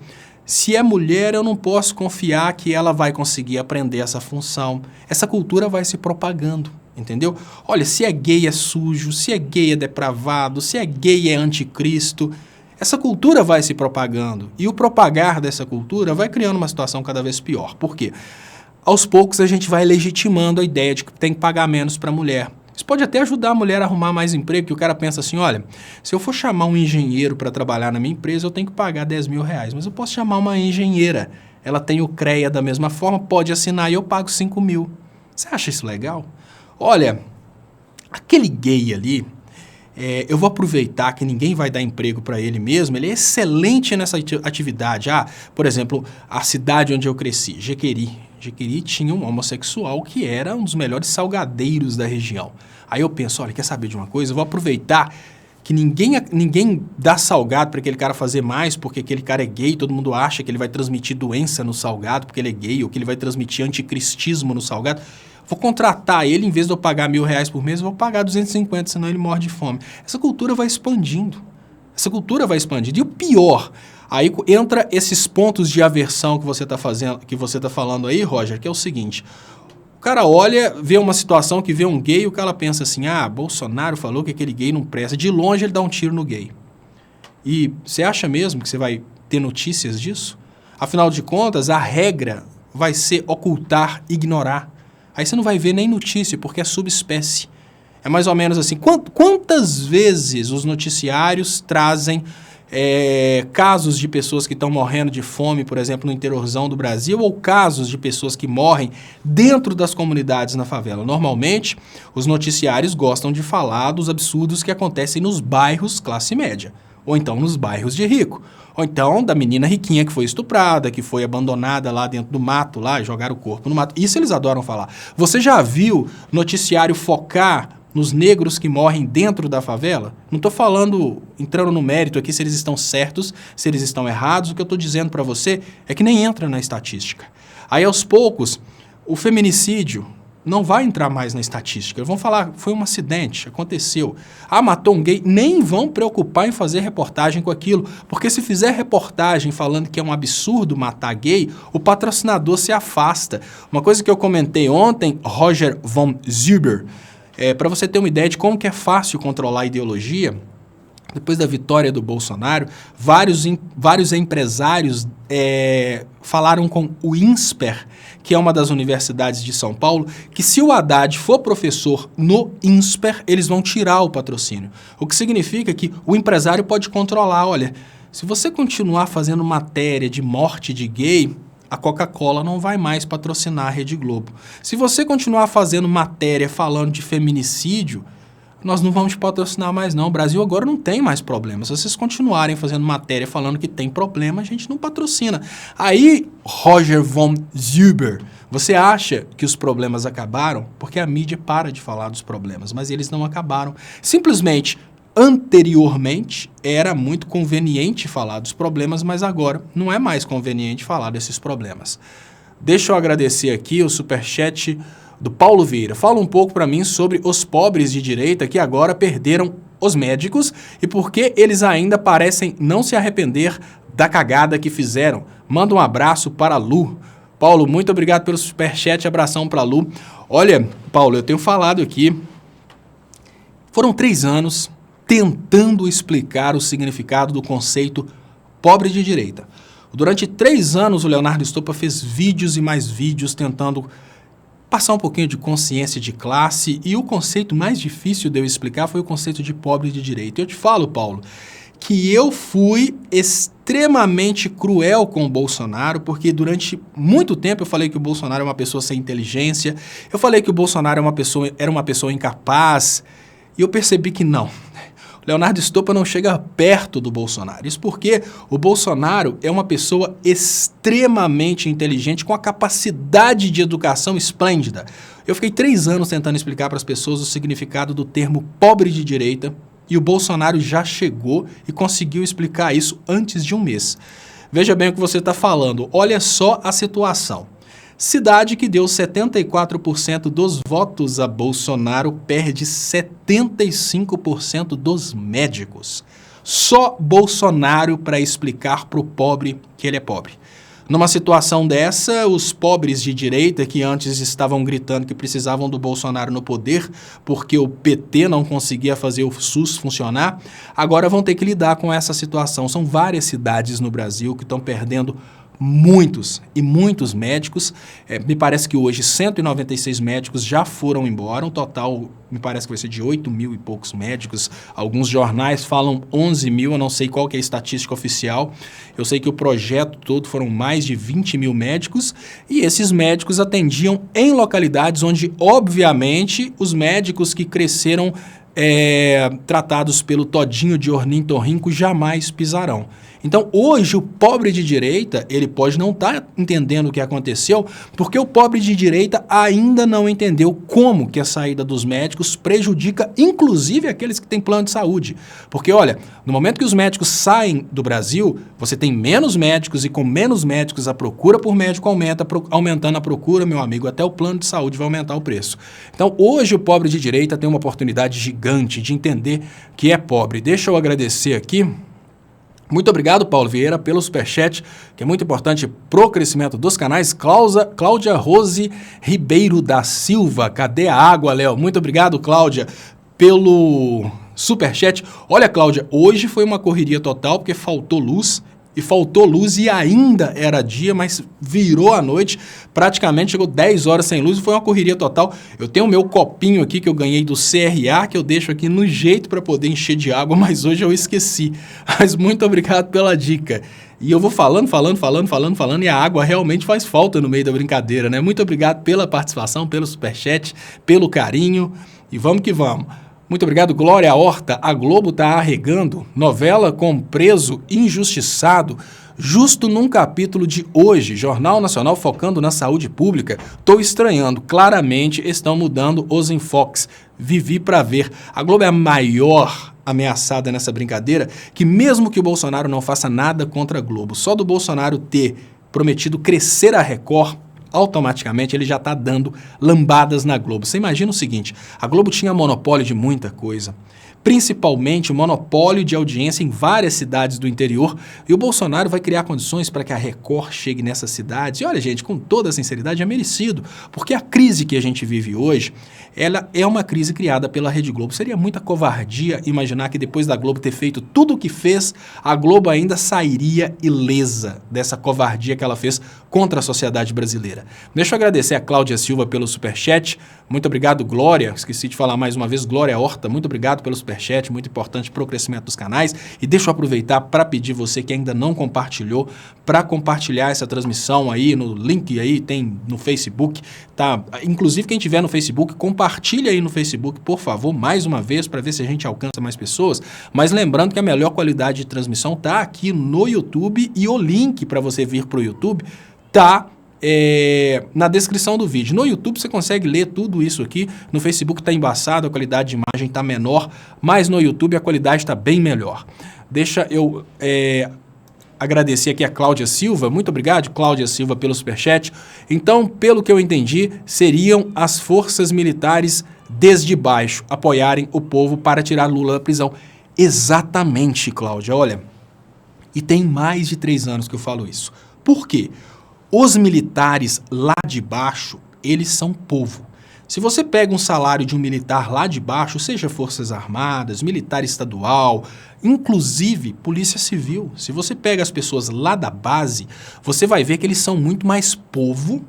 Speaker 1: Se é mulher, eu não posso confiar que ela vai conseguir aprender essa função. Essa cultura vai se propagando, entendeu? Olha, se é gay é sujo, se é gay é depravado, se é gay é anticristo. Essa cultura vai se propagando. E o propagar dessa cultura vai criando uma situação cada vez pior. Por quê? Aos poucos a gente vai legitimando a ideia de que tem que pagar menos para a mulher. Isso pode até ajudar a mulher a arrumar mais emprego, que o cara pensa assim, olha, se eu for chamar um engenheiro para trabalhar na minha empresa, eu tenho que pagar 10 mil reais, mas eu posso chamar uma engenheira, ela tem o CREA da mesma forma, pode assinar e eu pago 5 mil. Você acha isso legal? Olha, aquele gay ali, eu vou aproveitar que ninguém vai dar emprego para ele mesmo, ele é excelente nessa atividade. Por exemplo, a cidade onde eu cresci, Jequeri. Jequeri tinha um homossexual que era um dos melhores salgadeiros da região. Aí eu penso, olha, quer saber de uma coisa? Eu vou aproveitar que ninguém dá salgado para aquele cara fazer mais porque aquele cara é gay, todo mundo acha que ele vai transmitir doença no salgado porque ele é gay, ou que ele vai transmitir anticristismo no salgado. Vou contratar ele, em vez de eu pagar R$1.000 por mês, eu vou pagar 250, senão ele morre de fome. Essa cultura vai expandindo. E o pior, aí entra esses pontos de aversão que você está falando aí, Roger, que é o seguinte. O cara olha, vê uma situação que vê um gay, o cara pensa assim, Bolsonaro falou que aquele gay não presta. De longe ele dá um tiro no gay. E você acha mesmo que você vai ter notícias disso? Afinal de contas, a regra vai ser ocultar, ignorar. Aí você não vai ver nem notícia, porque é subespécie. É mais ou menos assim, quantas vezes os noticiários trazem casos de pessoas que estão morrendo de fome, por exemplo, no interiorzão do Brasil, ou casos de pessoas que morrem dentro das comunidades na favela. Normalmente, os noticiários gostam de falar dos absurdos que acontecem nos bairros classe média, ou então nos bairros de rico, ou então da menina riquinha que foi estuprada, que foi abandonada lá dentro do mato, lá, e jogaram o corpo no mato. Isso eles adoram falar. Você já viu noticiário focar nos negros que morrem dentro da favela? Não estou falando, entrando no mérito aqui, se eles estão certos, se eles estão errados. O que eu estou dizendo para você é que nem entra na estatística. Aí, aos poucos, o feminicídio não vai entrar mais na estatística. Eles vão falar, foi um acidente, aconteceu. Matou um gay. Nem vão preocupar em fazer reportagem com aquilo, porque se fizer reportagem falando que é um absurdo matar gay, o patrocinador se afasta. Uma coisa que eu comentei ontem, Roger von Zuber, para você ter uma ideia de como que é fácil controlar a ideologia, depois da vitória do Bolsonaro, vários empresários falaram com o INSPER, que é uma das universidades de São Paulo, que se o Haddad for professor no INSPER, eles vão tirar o patrocínio. O que significa que o empresário pode controlar, olha, se você continuar fazendo matéria de morte de gay, a Coca-Cola não vai mais patrocinar a Rede Globo. Se você continuar fazendo matéria falando de feminicídio, nós não vamos te patrocinar mais não. O Brasil agora não tem mais problema. Se vocês continuarem fazendo matéria falando que tem problema, a gente não patrocina. Aí, Roger von Zuber, você acha que os problemas acabaram? Porque a mídia para de falar dos problemas, mas eles não acabaram. Simplesmente, anteriormente, era muito conveniente falar dos problemas, mas agora não é mais conveniente falar desses problemas. Deixa eu agradecer aqui o superchat do Paulo Vieira. Fala um pouco para mim sobre os pobres de direita que agora perderam os médicos e por que eles ainda parecem não se arrepender da cagada que fizeram. Manda um abraço para a Lu. Paulo, muito obrigado pelo superchat, abração para a Lu. Olha, Paulo, eu tenho falado aqui, foram 3 anos tentando explicar o significado do conceito pobre de direita. Durante 3 anos o Leonardo Estopa fez vídeos e mais vídeos tentando passar um pouquinho de consciência de classe, e o conceito mais difícil de eu explicar foi o conceito de pobre de direita. Eu te falo, Paulo, que eu fui extremamente cruel com o Bolsonaro, porque durante muito tempo eu falei que o Bolsonaro é uma pessoa sem inteligência, eu falei que o Bolsonaro era uma pessoa incapaz, e eu percebi que não. Leonardo Estopa não chega perto do Bolsonaro. Isso porque o Bolsonaro é uma pessoa extremamente inteligente, com a capacidade de educação esplêndida. Eu fiquei 3 anos tentando explicar para as pessoas o significado do termo pobre de direita, e o Bolsonaro já chegou e conseguiu explicar isso antes de 1 mês. Veja bem o que você está falando. Olha só a situação. Cidade que deu 74% dos votos a Bolsonaro perde 75% dos médicos. Só Bolsonaro para explicar para o pobre que ele é pobre. Numa situação dessa, os pobres de direita, que antes estavam gritando que precisavam do Bolsonaro no poder porque o PT não conseguia fazer o SUS funcionar, agora vão ter que lidar com essa situação. São várias cidades no Brasil que estão perdendo muitos e muitos médicos. Me parece que hoje 196 médicos já foram embora, um total me parece que vai ser de 8 mil e poucos médicos. Alguns jornais falam 11 mil, eu não sei qual que é a estatística oficial. Eu sei que o projeto todo foram mais de 20 mil médicos, e esses médicos atendiam em localidades onde, obviamente, os médicos que cresceram tratados pelo todinho de ornitorrinco jamais pisarão. Então, hoje, o pobre de direita, ele pode não estar entendendo o que aconteceu, porque o pobre de direita ainda não entendeu como que a saída dos médicos prejudica, inclusive, aqueles que têm plano de saúde. Porque, olha, no momento que os médicos saem do Brasil, você tem menos médicos, e com menos médicos, a procura por médico aumenta, aumentando a procura, meu amigo, até o plano de saúde vai aumentar o preço. Então, hoje, o pobre de direita tem uma oportunidade gigante de entender que é pobre. Deixa eu agradecer aqui. Muito obrigado, Paulo Vieira, pelo superchat, que é muito importante para o crescimento dos canais. Cláudia Rose Ribeiro da Silva, cadê a água, Léo? Muito obrigado, Cláudia, pelo superchat. Olha, Cláudia, hoje foi uma correria total, porque faltou luz e ainda era dia, mas virou a noite, praticamente chegou 10 horas sem luz e foi uma correria total. Eu tenho o meu copinho aqui que eu ganhei do CRA, que eu deixo aqui no jeito para poder encher de água, mas hoje eu esqueci. Mas muito obrigado pela dica. E eu vou falando, e a água realmente faz falta no meio da brincadeira, né? Muito obrigado pela participação, pelo superchat, pelo carinho, e vamos que vamos. Muito obrigado, Glória Horta. A Globo está arregando novela com preso injustiçado, justo num capítulo de hoje. Jornal Nacional focando na saúde pública. Tô estranhando. Claramente estão mudando os enfoques. Vivi para ver. A Globo é a maior ameaçada nessa brincadeira, que mesmo que o Bolsonaro não faça nada contra a Globo, só do Bolsonaro ter prometido crescer a Record, automaticamente ele já está dando lambadas na Globo. Você imagina o seguinte, a Globo tinha monopólio de muita coisa, principalmente o monopólio de audiência em várias cidades do interior, e o Bolsonaro vai criar condições para que a Record chegue nessas cidades. E olha, gente, com toda a sinceridade, é merecido, porque a crise que a gente vive hoje, ela é uma crise criada pela Rede Globo. Seria muita covardia imaginar que depois da Globo ter feito tudo o que fez, a Globo ainda sairia ilesa dessa covardia que ela fez contra a sociedade brasileira. Deixa eu agradecer a Cláudia Silva pelo superchat. Muito obrigado, Glória. Esqueci de falar mais uma vez, Glória Horta. Muito obrigado pelo superchat. superchat, muito importante para o crescimento dos canais. E deixa eu aproveitar para pedir você que ainda não compartilhou, para compartilhar essa transmissão aí no link aí, tem no Facebook, tá? Inclusive quem tiver no Facebook, compartilha aí no Facebook, por favor, mais uma vez, para ver se a gente alcança mais pessoas. Mas lembrando que a melhor qualidade de transmissão tá aqui no YouTube e o link para você vir para o YouTube tá na descrição do vídeo. No YouTube você consegue ler tudo isso aqui, no Facebook está embaçado, a qualidade de imagem está menor, mas no YouTube a qualidade está bem melhor. Deixa eu agradecer aqui a Cláudia Silva, muito obrigado Cláudia Silva pelo superchat. Então, pelo que eu entendi, seriam as forças militares desde baixo apoiarem o povo para tirar Lula da prisão. Exatamente, Cláudia, olha, e tem mais de 3 anos que eu falo isso. Por quê? Os militares lá de baixo, eles são povo. Se você pega um salário de um militar lá de baixo, seja Forças Armadas, militar estadual, inclusive Polícia Civil, se você pega as pessoas lá da base, você vai ver que eles são muito mais povo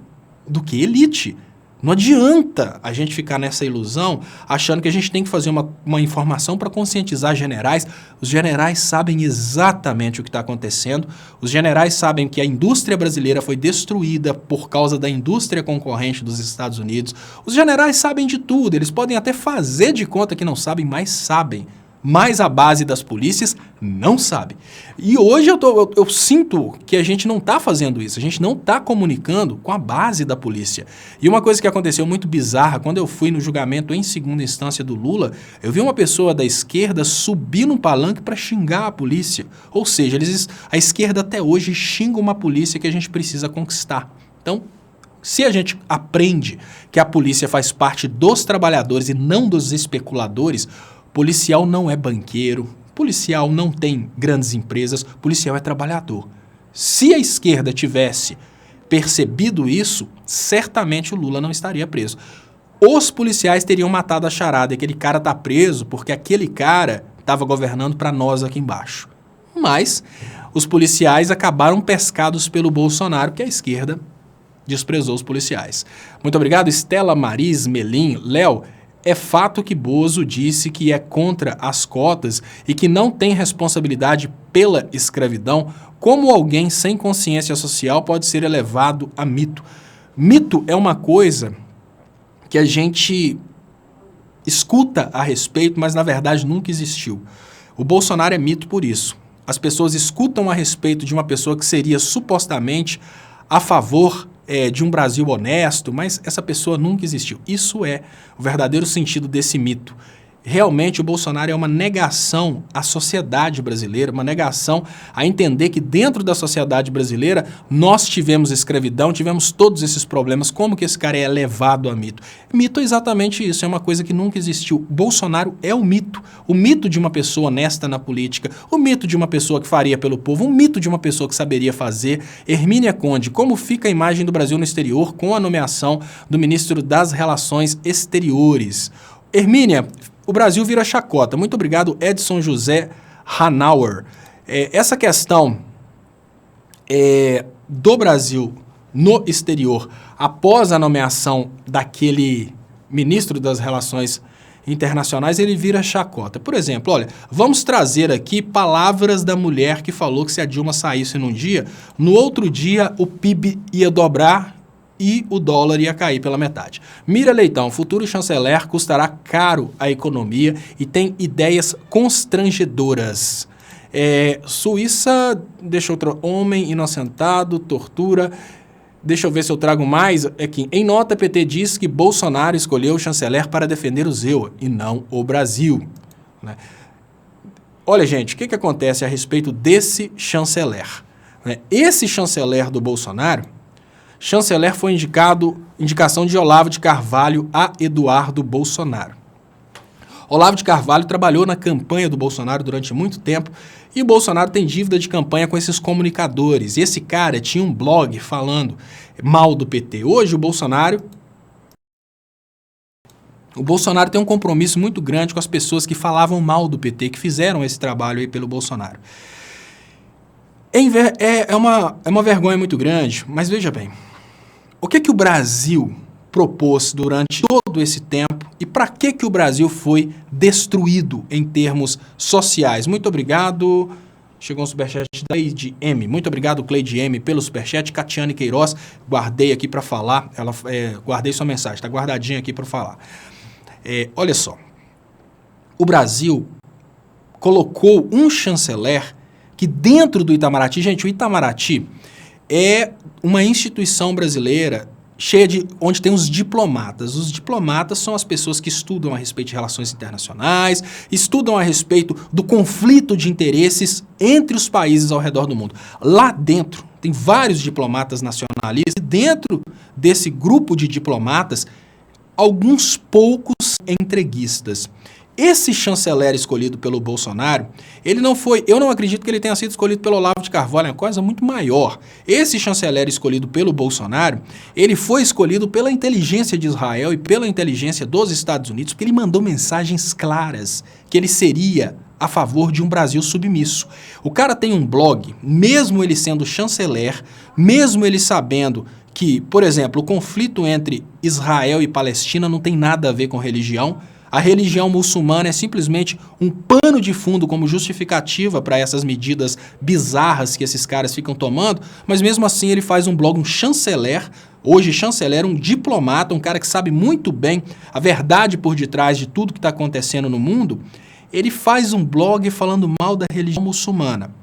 Speaker 1: do que elite. Não adianta a gente ficar nessa ilusão achando que a gente tem que fazer uma informação para conscientizar generais. Os generais sabem exatamente o que está acontecendo. Os generais sabem que a indústria brasileira foi destruída por causa da indústria concorrente dos Estados Unidos. Os generais sabem de tudo. Eles podem até fazer de conta que não sabem, mas sabem. Mas a base das polícias não sabe. E hoje eu sinto que a gente não está fazendo isso, a gente não está comunicando com a base da polícia. E uma coisa que aconteceu muito bizarra, quando eu fui no julgamento em segunda instância do Lula, eu vi uma pessoa da esquerda subir num palanque para xingar a polícia. Ou seja, a esquerda até hoje xinga uma polícia que a gente precisa conquistar. Então, se a gente aprende que a polícia faz parte dos trabalhadores e não dos especuladores, policial não é banqueiro, policial não tem grandes empresas, policial é trabalhador. Se a esquerda tivesse percebido isso, certamente o Lula não estaria preso. Os policiais teriam matado a charada, aquele cara tá preso porque aquele cara estava governando para nós aqui embaixo. Mas os policiais acabaram pescados pelo Bolsonaro, porque a esquerda desprezou os policiais. Muito obrigado, Estela Maris Melim. Léo, é fato que Bozo disse que é contra as cotas e que não tem responsabilidade pela escravidão. Como alguém sem consciência social pode ser elevado a mito? Mito é uma coisa que a gente escuta a respeito, mas na verdade nunca existiu. O Bolsonaro é mito por isso. As pessoas escutam a respeito de uma pessoa que seria supostamente a favor de um Brasil honesto, mas essa pessoa nunca existiu. Isso é o verdadeiro sentido desse mito. Realmente o Bolsonaro é uma negação à sociedade brasileira, uma negação a entender que dentro da sociedade brasileira nós tivemos escravidão, tivemos todos esses problemas. Como que esse cara é levado a mito? Mito é exatamente isso, é uma coisa que nunca existiu. Bolsonaro é o mito de uma pessoa honesta na política, o mito de uma pessoa que faria pelo povo, um mito de uma pessoa que saberia fazer. Hermínia Conde, como fica a imagem do Brasil no exterior com a nomeação do ministro das Relações Exteriores? Hermínia, o Brasil vira chacota. Muito obrigado, Edson José Hanauer. Essa questão do Brasil no exterior, após a nomeação daquele ministro das Relações Internacionais, ele vira chacota. Por exemplo, olha, vamos trazer aqui palavras da mulher que falou que se a Dilma saísse num dia, no outro dia o PIB ia dobrar e o dólar ia cair pela metade. Mira Leitão, futuro chanceler custará caro à economia e tem ideias constrangedoras. Suíça, deixa outro, homem inocentado, tortura. Deixa eu ver se eu trago mais aqui. Em nota, PT diz que Bolsonaro escolheu o chanceler para defender o ZEUA e não o Brasil. Né? Olha, gente, o que acontece a respeito desse chanceler? Né? Esse chanceler do Bolsonaro, chanceler foi indicação de Olavo de Carvalho a Eduardo Bolsonaro. Olavo de Carvalho trabalhou na campanha do Bolsonaro durante muito tempo e o Bolsonaro tem dívida de campanha com esses comunicadores. E esse cara tinha um blog falando mal do PT. Hoje o Bolsonaro tem um compromisso muito grande com as pessoas que falavam mal do PT, que fizeram esse trabalho aí pelo Bolsonaro. É uma vergonha muito grande, mas veja bem, o que o Brasil propôs durante todo esse tempo e para que o Brasil foi destruído em termos sociais. Muito obrigado. Chegou um superchat da Cleide M. Muito obrigado, Cleide M, pelo superchat. Catiane Queiroz, guardei aqui para falar. Guardei sua mensagem, está guardadinha aqui para falar. Olha só. O Brasil colocou um chanceler que dentro do Itamaraty... Gente, o Itamaraty é uma instituição brasileira onde tem os diplomatas. Os diplomatas são as pessoas que estudam a respeito de relações internacionais, estudam a respeito do conflito de interesses entre os países ao redor do mundo. Lá dentro, tem vários diplomatas nacionalistas, e dentro desse grupo de diplomatas, alguns poucos entreguistas. Esse chanceler escolhido pelo Bolsonaro, eu não acredito que ele tenha sido escolhido pelo Olavo de Carvalho, é uma coisa muito maior. Esse chanceler escolhido pelo Bolsonaro, ele foi escolhido pela inteligência de Israel e pela inteligência dos Estados Unidos, porque ele mandou mensagens claras que ele seria a favor de um Brasil submisso. O cara tem um blog, mesmo ele sendo chanceler, mesmo ele sabendo que, por exemplo, o conflito entre Israel e Palestina não tem nada a ver com religião. A religião muçulmana é simplesmente um pano de fundo como justificativa para essas medidas bizarras que esses caras ficam tomando, mas mesmo assim ele faz um blog, um chanceler, hoje chanceler, um diplomata, um cara que sabe muito bem a verdade por detrás de tudo que está acontecendo no mundo. Ele faz um blog falando mal da religião muçulmana.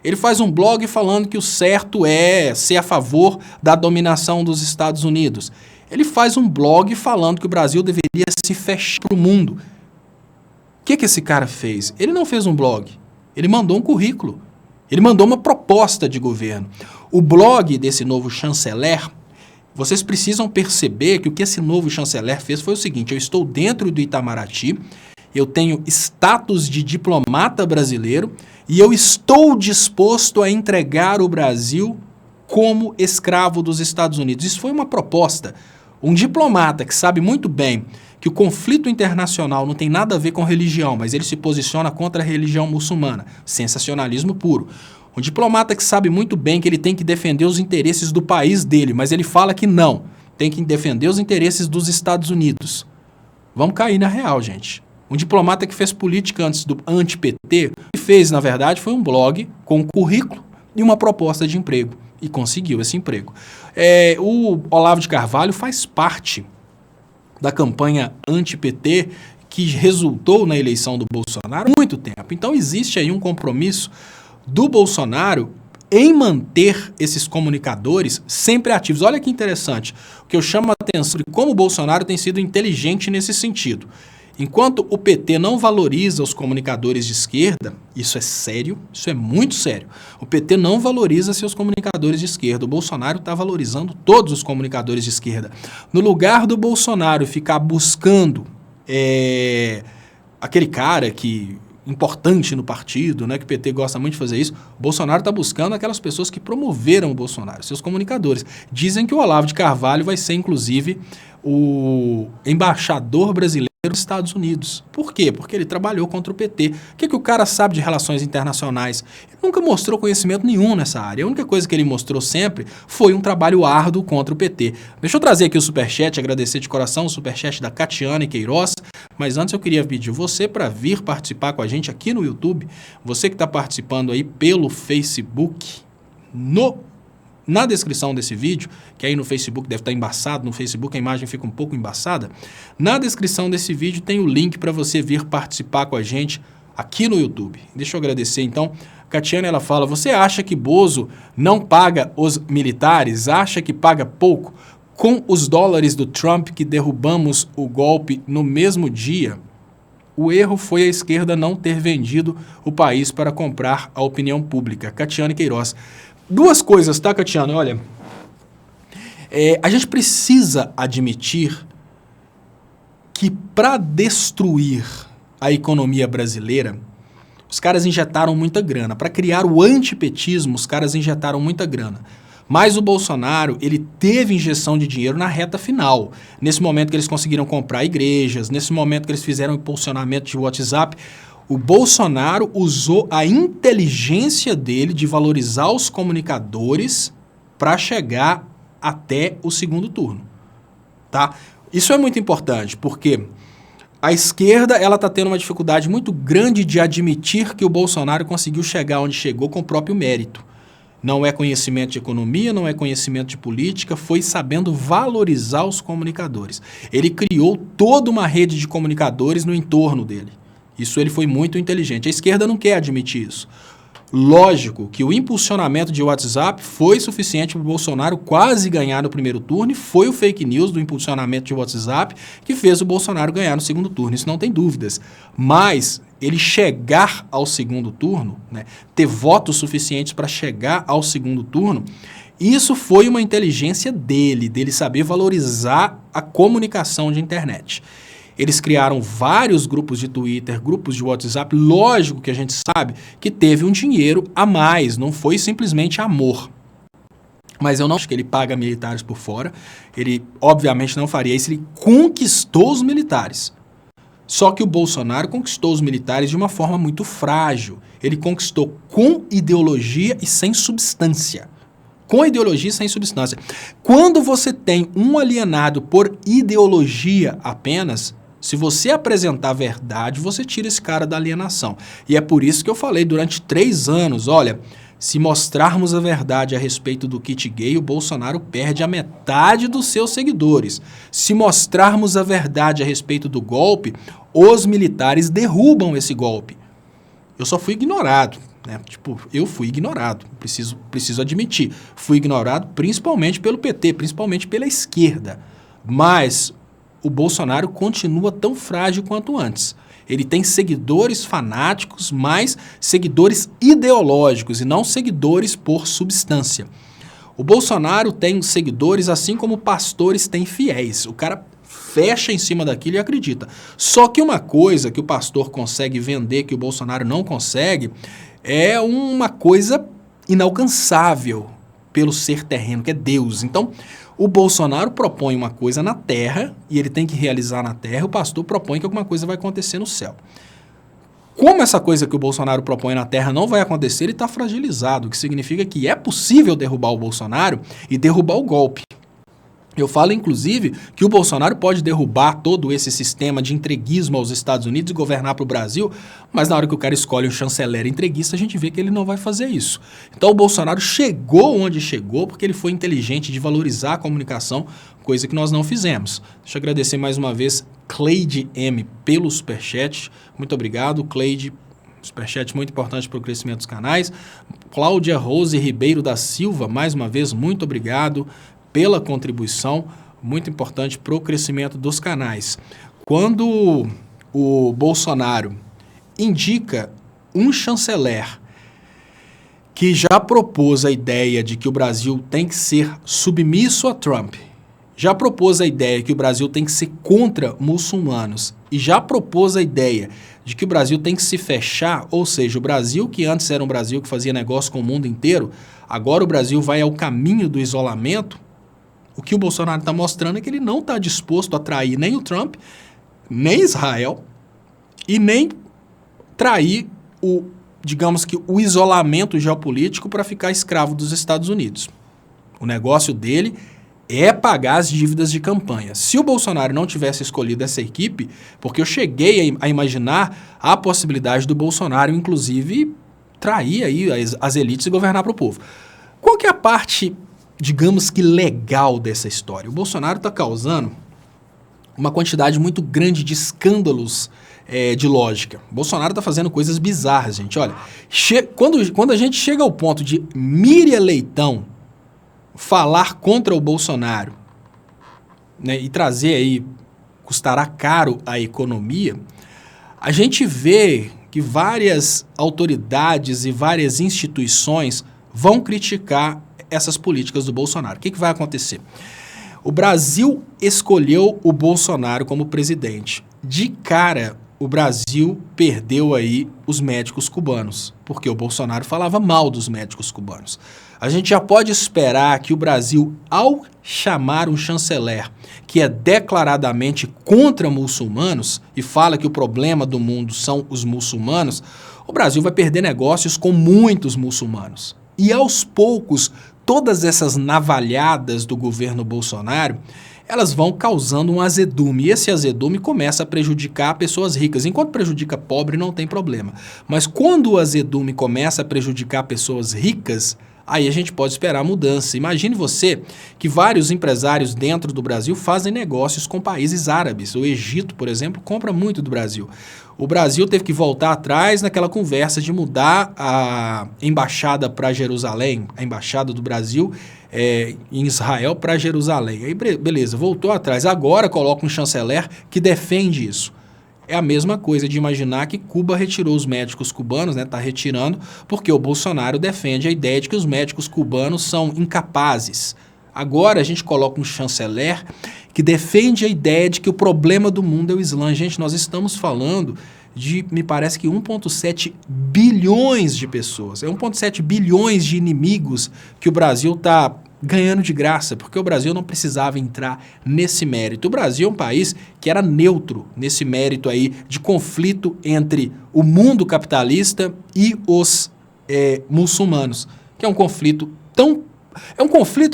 Speaker 1: Ele faz um blog falando que o certo é ser a favor da dominação dos Estados Unidos. Ele faz um blog falando que o Brasil deveria se fechar para o mundo. O que esse cara fez? Ele não fez um blog. Ele mandou um currículo. Ele mandou uma proposta de governo. O blog desse novo chanceler, vocês precisam perceber que o que esse novo chanceler fez foi o seguinte: eu estou dentro do Itamaraty, eu tenho status de diplomata brasileiro e eu estou disposto a entregar o Brasil como escravo dos Estados Unidos. Isso foi uma proposta. Um diplomata que sabe muito bem que o conflito internacional não tem nada a ver com religião, mas ele se posiciona contra a religião muçulmana. Sensacionalismo puro. Um diplomata que sabe muito bem que ele tem que defender os interesses do país dele, mas ele fala que não, tem que defender os interesses dos Estados Unidos. Vamos cair na real, gente. Um diplomata que fez política antes do anti-PT, o que fez, na verdade, foi um blog com um currículo e uma proposta de emprego. E conseguiu esse emprego. O Olavo de Carvalho faz parte da campanha anti-PT que resultou na eleição do Bolsonaro há muito tempo. Então existe aí um compromisso do Bolsonaro em manter esses comunicadores sempre ativos. Olha que interessante, o que eu chamo a atenção de como o Bolsonaro tem sido inteligente nesse sentido. Enquanto o PT não valoriza os comunicadores de esquerda, isso é sério, isso é muito sério. O PT não valoriza seus comunicadores de esquerda. O Bolsonaro está valorizando todos os comunicadores de esquerda. No lugar do Bolsonaro ficar buscando aquele cara importante no partido, né, que o PT gosta muito de fazer isso, o Bolsonaro está buscando aquelas pessoas que promoveram o Bolsonaro, seus comunicadores. Dizem que o Olavo de Carvalho vai ser, inclusive, o embaixador brasileiro nos Estados Unidos. Por quê? Porque ele trabalhou contra o PT. O que o cara sabe de relações internacionais? Ele nunca mostrou conhecimento nenhum nessa área. A única coisa que ele mostrou sempre foi um trabalho árduo contra o PT. Deixa eu trazer aqui o superchat, agradecer de coração o superchat da Catiane Queiroz. Mas antes eu queria pedir você para vir participar com a gente aqui no YouTube. Você que está participando aí pelo Facebook, na descrição desse vídeo, que aí no Facebook deve estar embaçado, no Facebook a imagem fica um pouco embaçada, na descrição desse vídeo tem o link para você vir participar com a gente aqui no YouTube. Deixa eu agradecer então. Catiane, ela fala, você acha que Bozo não paga os militares? Acha que paga pouco? Com os dólares do Trump que derrubamos o golpe no mesmo dia, o erro foi a esquerda não ter vendido o país para comprar a opinião pública. Catiane Queiroz. Duas coisas, tá, Catiane? Olha, a gente precisa admitir que para destruir a economia brasileira, os caras injetaram muita grana. Para criar o antipetismo, os caras injetaram muita grana. Mas o Bolsonaro, ele teve injeção de dinheiro na reta final. Nesse momento que eles conseguiram comprar igrejas, nesse momento que eles fizeram impulsionamento de WhatsApp, o Bolsonaro usou a inteligência dele de valorizar os comunicadores para chegar até o segundo turno. tá? Isso é muito importante, porque a esquerda ela está tendo uma dificuldade muito grande de admitir que o Bolsonaro conseguiu chegar onde chegou com o próprio mérito. Não é conhecimento de economia, não é conhecimento de política, foi sabendo valorizar os comunicadores. Ele criou toda uma rede de comunicadores no entorno dele. Isso ele foi muito inteligente. A esquerda não quer admitir isso. Lógico que o impulsionamento de WhatsApp foi suficiente para o Bolsonaro quase ganhar no primeiro turno e foi o fake news do impulsionamento de WhatsApp que fez o Bolsonaro ganhar no segundo turno, isso não tem dúvidas. Mas ele chegar ao segundo turno, né, ter votos suficientes para chegar ao segundo turno, isso foi uma inteligência dele saber valorizar a comunicação de internet. Eles criaram vários grupos de Twitter, grupos de WhatsApp. Lógico que a gente sabe que teve um dinheiro a mais, não foi simplesmente amor. Mas eu não acho que ele paga militares por fora. Ele, obviamente, não faria isso. Ele conquistou os militares. Só que o Bolsonaro conquistou os militares de uma forma muito frágil. Ele conquistou com ideologia e sem substância. Com ideologia e sem substância. Quando você tem um alienado por ideologia apenas, se você apresentar a verdade, você tira esse cara da alienação. E é por isso que eu falei durante 3 anos, olha, se mostrarmos a verdade a respeito do kit gay, o Bolsonaro perde a metade dos seus seguidores. Se mostrarmos a verdade a respeito do golpe, os militares derrubam esse golpe. Eu só fui ignorado, né? Eu fui ignorado, preciso admitir. Fui ignorado principalmente pelo PT, principalmente pela esquerda. Mas o Bolsonaro continua tão frágil quanto antes. Ele tem seguidores fanáticos, mas seguidores ideológicos e não seguidores por substância. O Bolsonaro tem seguidores assim como pastores têm fiéis. O cara fecha em cima daquilo e acredita. Só que uma coisa que o pastor consegue vender que o Bolsonaro não consegue é uma coisa inalcançável pelo ser terreno, que é Deus. Então, o Bolsonaro propõe uma coisa na terra e ele tem que realizar na terra, o pastor propõe que alguma coisa vai acontecer no céu. Como essa coisa que o Bolsonaro propõe na terra não vai acontecer, ele está fragilizado, o que significa que é possível derrubar o Bolsonaro e derrubar o golpe. Eu falo, inclusive, que o Bolsonaro pode derrubar todo esse sistema de entreguismo aos Estados Unidos e governar para o Brasil, mas na hora que o cara escolhe um chanceler entreguista, a gente vê que ele não vai fazer isso. Então o Bolsonaro chegou onde chegou porque ele foi inteligente de valorizar a comunicação, coisa que nós não fizemos. Deixa eu agradecer mais uma vez Cleide M pelo superchat. Muito obrigado, Cleide. Superchat muito importante para o crescimento dos canais. Cláudia Rose Ribeiro da Silva, mais uma vez, muito obrigado pela contribuição, muito importante para o crescimento dos canais. Quando o Bolsonaro indica um chanceler que já propôs a ideia de que o Brasil tem que ser submisso a Trump, já propôs a ideia que o Brasil tem que ser contra muçulmanos e já propôs a ideia de que o Brasil tem que se fechar, ou seja, o Brasil que antes era um Brasil que fazia negócio com o mundo inteiro, agora o Brasil vai ao caminho do isolamento. O que o Bolsonaro está mostrando é que ele não está disposto a trair nem o Trump, nem Israel, e nem trair digamos que o isolamento geopolítico para ficar escravo dos Estados Unidos. O negócio dele é pagar as dívidas de campanha. Se o Bolsonaro não tivesse escolhido essa equipe, porque eu cheguei a imaginar a possibilidade do Bolsonaro, inclusive, trair aí as elites e governar para o povo. Qual que é a parte, digamos que legal dessa história? O Bolsonaro está causando uma quantidade muito grande de escândalos de lógica. O Bolsonaro está fazendo coisas bizarras, gente. Olha, quando a gente chega ao ponto de Miriam Leitão falar contra o Bolsonaro, né, e trazer aí, custará caro a economia, a gente vê que várias autoridades e várias instituições vão criticar essas políticas do Bolsonaro. O que vai acontecer? O Brasil escolheu o Bolsonaro como presidente. De cara, o Brasil perdeu aí os médicos cubanos, porque o Bolsonaro falava mal dos médicos cubanos. A gente já pode esperar que o Brasil, ao chamar um chanceler que é declaradamente contra muçulmanos e fala que o problema do mundo são os muçulmanos, o Brasil vai perder negócios com muitos muçulmanos. E aos poucos, todas essas navalhadas do governo Bolsonaro, elas vão causando um azedume. E esse azedume começa a prejudicar pessoas ricas. Enquanto prejudica pobre, não tem problema. Mas quando o azedume começa a prejudicar pessoas ricas, aí a gente pode esperar mudança. Imagine você que vários empresários dentro do Brasil fazem negócios com países árabes. O Egito, por exemplo, compra muito do Brasil. O Brasil teve que voltar atrás naquela conversa de mudar a embaixada para Jerusalém, a embaixada do Brasil em Israel para Jerusalém. Aí beleza, voltou atrás. Agora coloca um chanceler que defende isso. É a mesma coisa de imaginar que Cuba retirou os médicos cubanos, está retirando, porque o Bolsonaro defende a ideia de que os médicos cubanos são incapazes. Agora a gente coloca um chanceler que defende a ideia de que o problema do mundo é o Islã. Gente, nós estamos falando de, me parece que 1,7 bilhões de pessoas. É 1,7 bilhões de inimigos que o Brasil está ganhando de graça, porque o Brasil não precisava entrar nesse mérito. O Brasil é um país que era neutro nesse mérito aí de conflito entre o mundo capitalista e os muçulmanos, que é um conflito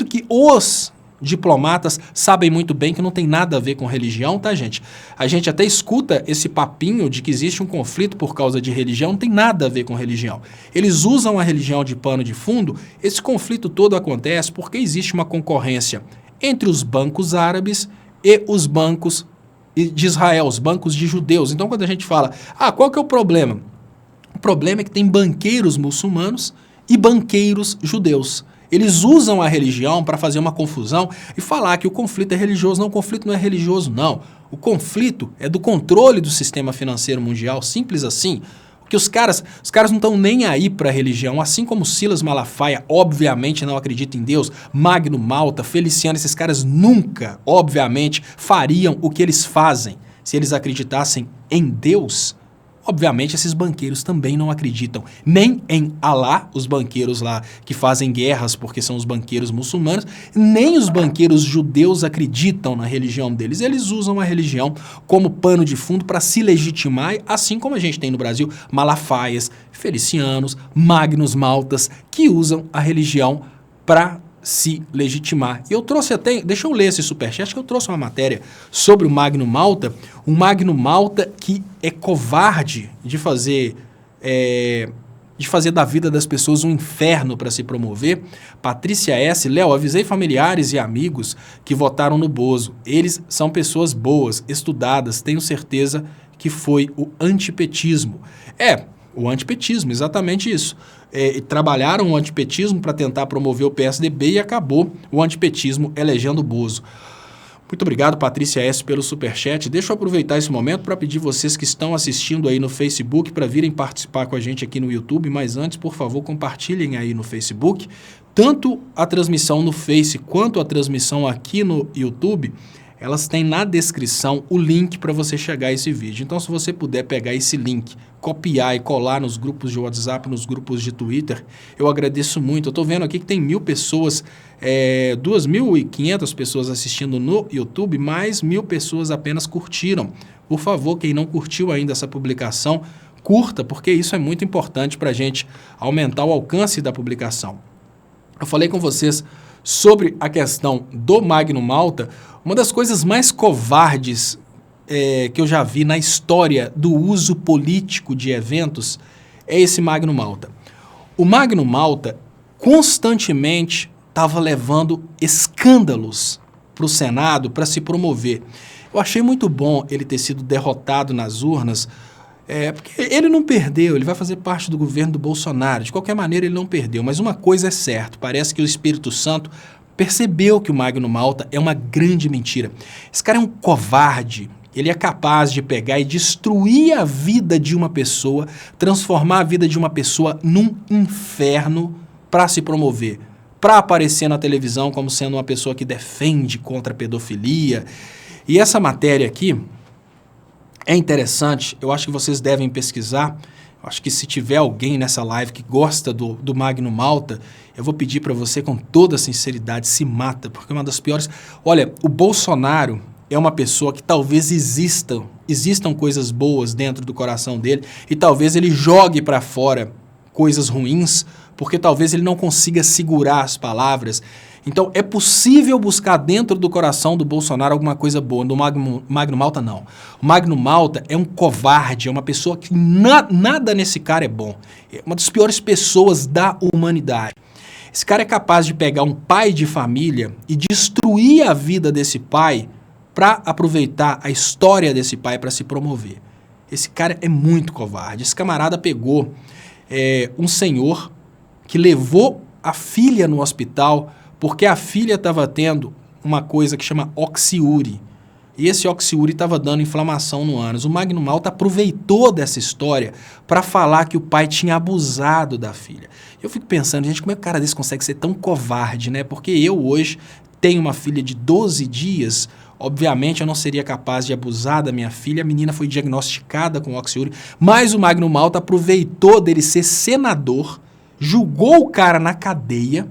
Speaker 1: que os diplomatas sabem muito bem que não tem nada a ver com religião, tá, gente? A gente até escuta esse papinho de que existe um conflito por causa de religião, não tem nada a ver com religião. Eles usam a religião de pano de fundo. Esse conflito todo acontece porque existe uma concorrência entre os bancos árabes e os bancos de Israel, os bancos de judeus. Então, quando a gente fala, qual que é o problema? O problema é que tem banqueiros muçulmanos e banqueiros judeus. Eles usam a religião para fazer uma confusão e falar que o conflito é religioso. Não, o conflito não é religioso, não. O conflito é do controle do sistema financeiro mundial, simples assim. Que os caras não estão nem aí para a religião, assim como Silas Malafaia, obviamente, não acredita em Deus, Magno Malta, Feliciano, esses caras nunca, obviamente, fariam o que eles fazem se eles acreditassem em Deus. Obviamente, esses banqueiros também não acreditam nem em Alá, os banqueiros lá que fazem guerras porque são os banqueiros muçulmanos, nem os banqueiros judeus acreditam na religião deles. Eles usam a religião como pano de fundo para se legitimar, assim como a gente tem no Brasil Malafaias, Felicianos, Magnos Maltas, que usam a religião para se legitimar. E eu trouxe até, deixa eu ler esse superchat, acho que eu trouxe uma matéria sobre o Magno Malta, um Magno Malta que é covarde de fazer da vida das pessoas um inferno para se promover. Patrícia S. Léo, avisei familiares e amigos que votaram no Bozo. Eles são pessoas boas, estudadas, tenho certeza que foi o antipetismo. O antipetismo, exatamente isso. Trabalharam o antipetismo para tentar promover o PSDB e acabou o antipetismo elegendo o Bozo. Muito obrigado, Patrícia S., pelo superchat. Deixa eu aproveitar esse momento para pedir vocês que estão assistindo aí no Facebook para virem participar com a gente aqui no YouTube, mas antes, por favor, compartilhem aí no Facebook. Tanto a transmissão no Face quanto a transmissão aqui no YouTube, elas têm na descrição o link para você chegar a esse vídeo. Então, se você puder pegar esse link, copiar e colar nos grupos de WhatsApp, nos grupos de Twitter, eu agradeço muito. Eu estou vendo aqui que tem 1.000 pessoas, 2.500 pessoas assistindo no YouTube, mais 1.000 pessoas apenas curtiram. Por favor, quem não curtiu ainda essa publicação, curta, porque isso é muito importante para a gente aumentar o alcance da publicação. Eu falei com vocês sobre a questão do Magno Malta. Uma das coisas mais covardes que eu já vi na história do uso político de eventos é esse Magno Malta. O Magno Malta constantemente estava levando escândalos para o Senado para se promover. Eu achei muito bom ele ter sido derrotado nas urnas, porque ele não perdeu, ele vai fazer parte do governo do Bolsonaro. De qualquer maneira, ele não perdeu. Mas uma coisa é certa, parece que o Espírito Santo percebeu que o Magno Malta é uma grande mentira. Esse cara é um covarde. Ele é capaz de pegar e destruir a vida de uma pessoa, transformar a vida de uma pessoa num inferno para se promover, para aparecer na televisão como sendo uma pessoa que defende contra a pedofilia. E essa matéria aqui é interessante, eu acho que vocês devem pesquisar. Eu acho que se tiver alguém nessa live que gosta do Magno Malta, eu vou pedir para você com toda sinceridade, se mata, porque é uma das piores. Olha, o Bolsonaro é uma pessoa que talvez existam coisas boas dentro do coração dele e talvez ele jogue para fora coisas ruins, porque talvez ele não consiga segurar as palavras. Então, é possível buscar dentro do coração do Bolsonaro alguma coisa boa. Do Magno Malta, não. O Magno Malta é um covarde, é uma pessoa que nada nesse cara é bom. É uma das piores pessoas da humanidade. Esse cara é capaz de pegar um pai de família e destruir a vida desse pai para aproveitar a história desse pai para se promover. Esse cara é muito covarde. Esse camarada pegou um senhor que levou a filha no hospital porque a filha estava tendo uma coisa que chama oxiúri. E esse oxiúri estava dando inflamação no ânus. O Magno Malta aproveitou dessa história para falar que o pai tinha abusado da filha. Eu fico pensando, gente, como é que um cara desse consegue ser tão covarde, né? Porque eu hoje tenho uma filha de 12 dias, obviamente eu não seria capaz de abusar da minha filha, a menina foi diagnosticada com oxiúri, mas o Magno Malta aproveitou dele ser senador, julgou o cara na cadeia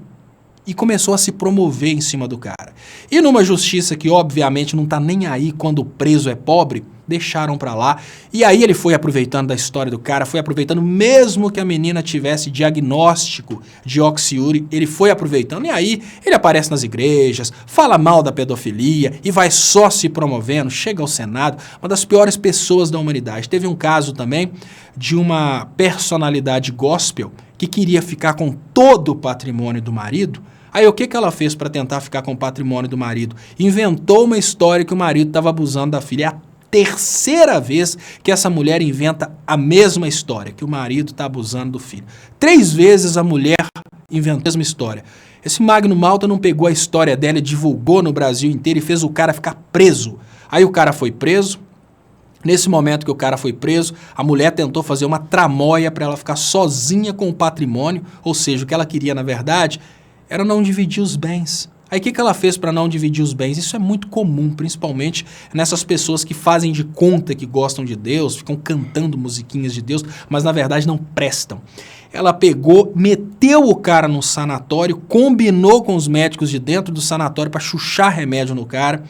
Speaker 1: e começou a se promover em cima do cara. E numa justiça que obviamente não tá nem aí quando o preso é pobre, deixaram pra lá. E aí ele foi aproveitando da história do cara, foi aproveitando mesmo que a menina tivesse diagnóstico de oxiúri, ele foi aproveitando. E aí ele aparece nas igrejas, fala mal da pedofilia e vai só se promovendo, chega ao Senado, uma das piores pessoas da humanidade. Teve um caso também de uma personalidade gospel que queria ficar com todo o patrimônio do marido. Aí o que ela fez para tentar ficar com o patrimônio do marido? Inventou uma história que o marido estava abusando da filha. É a terceira vez que essa mulher inventa a mesma história, que o marido está abusando do filho. 3 vezes a mulher inventa a mesma história. Esse Magno Malta não pegou a história dela e divulgou no Brasil inteiro e fez o cara ficar preso. Aí o cara foi preso. Nesse momento que o cara foi preso, a mulher tentou fazer uma tramóia para ela ficar sozinha com o patrimônio, ou seja, o que ela queria, na verdade, era não dividir os bens. Aí o que ela fez para não dividir os bens? Isso é muito comum, principalmente nessas pessoas que fazem de conta que gostam de Deus, ficam cantando musiquinhas de Deus, mas na verdade não prestam. Ela pegou, meteu o cara no sanatório, combinou com os médicos de dentro do sanatório para chuchar remédio no cara,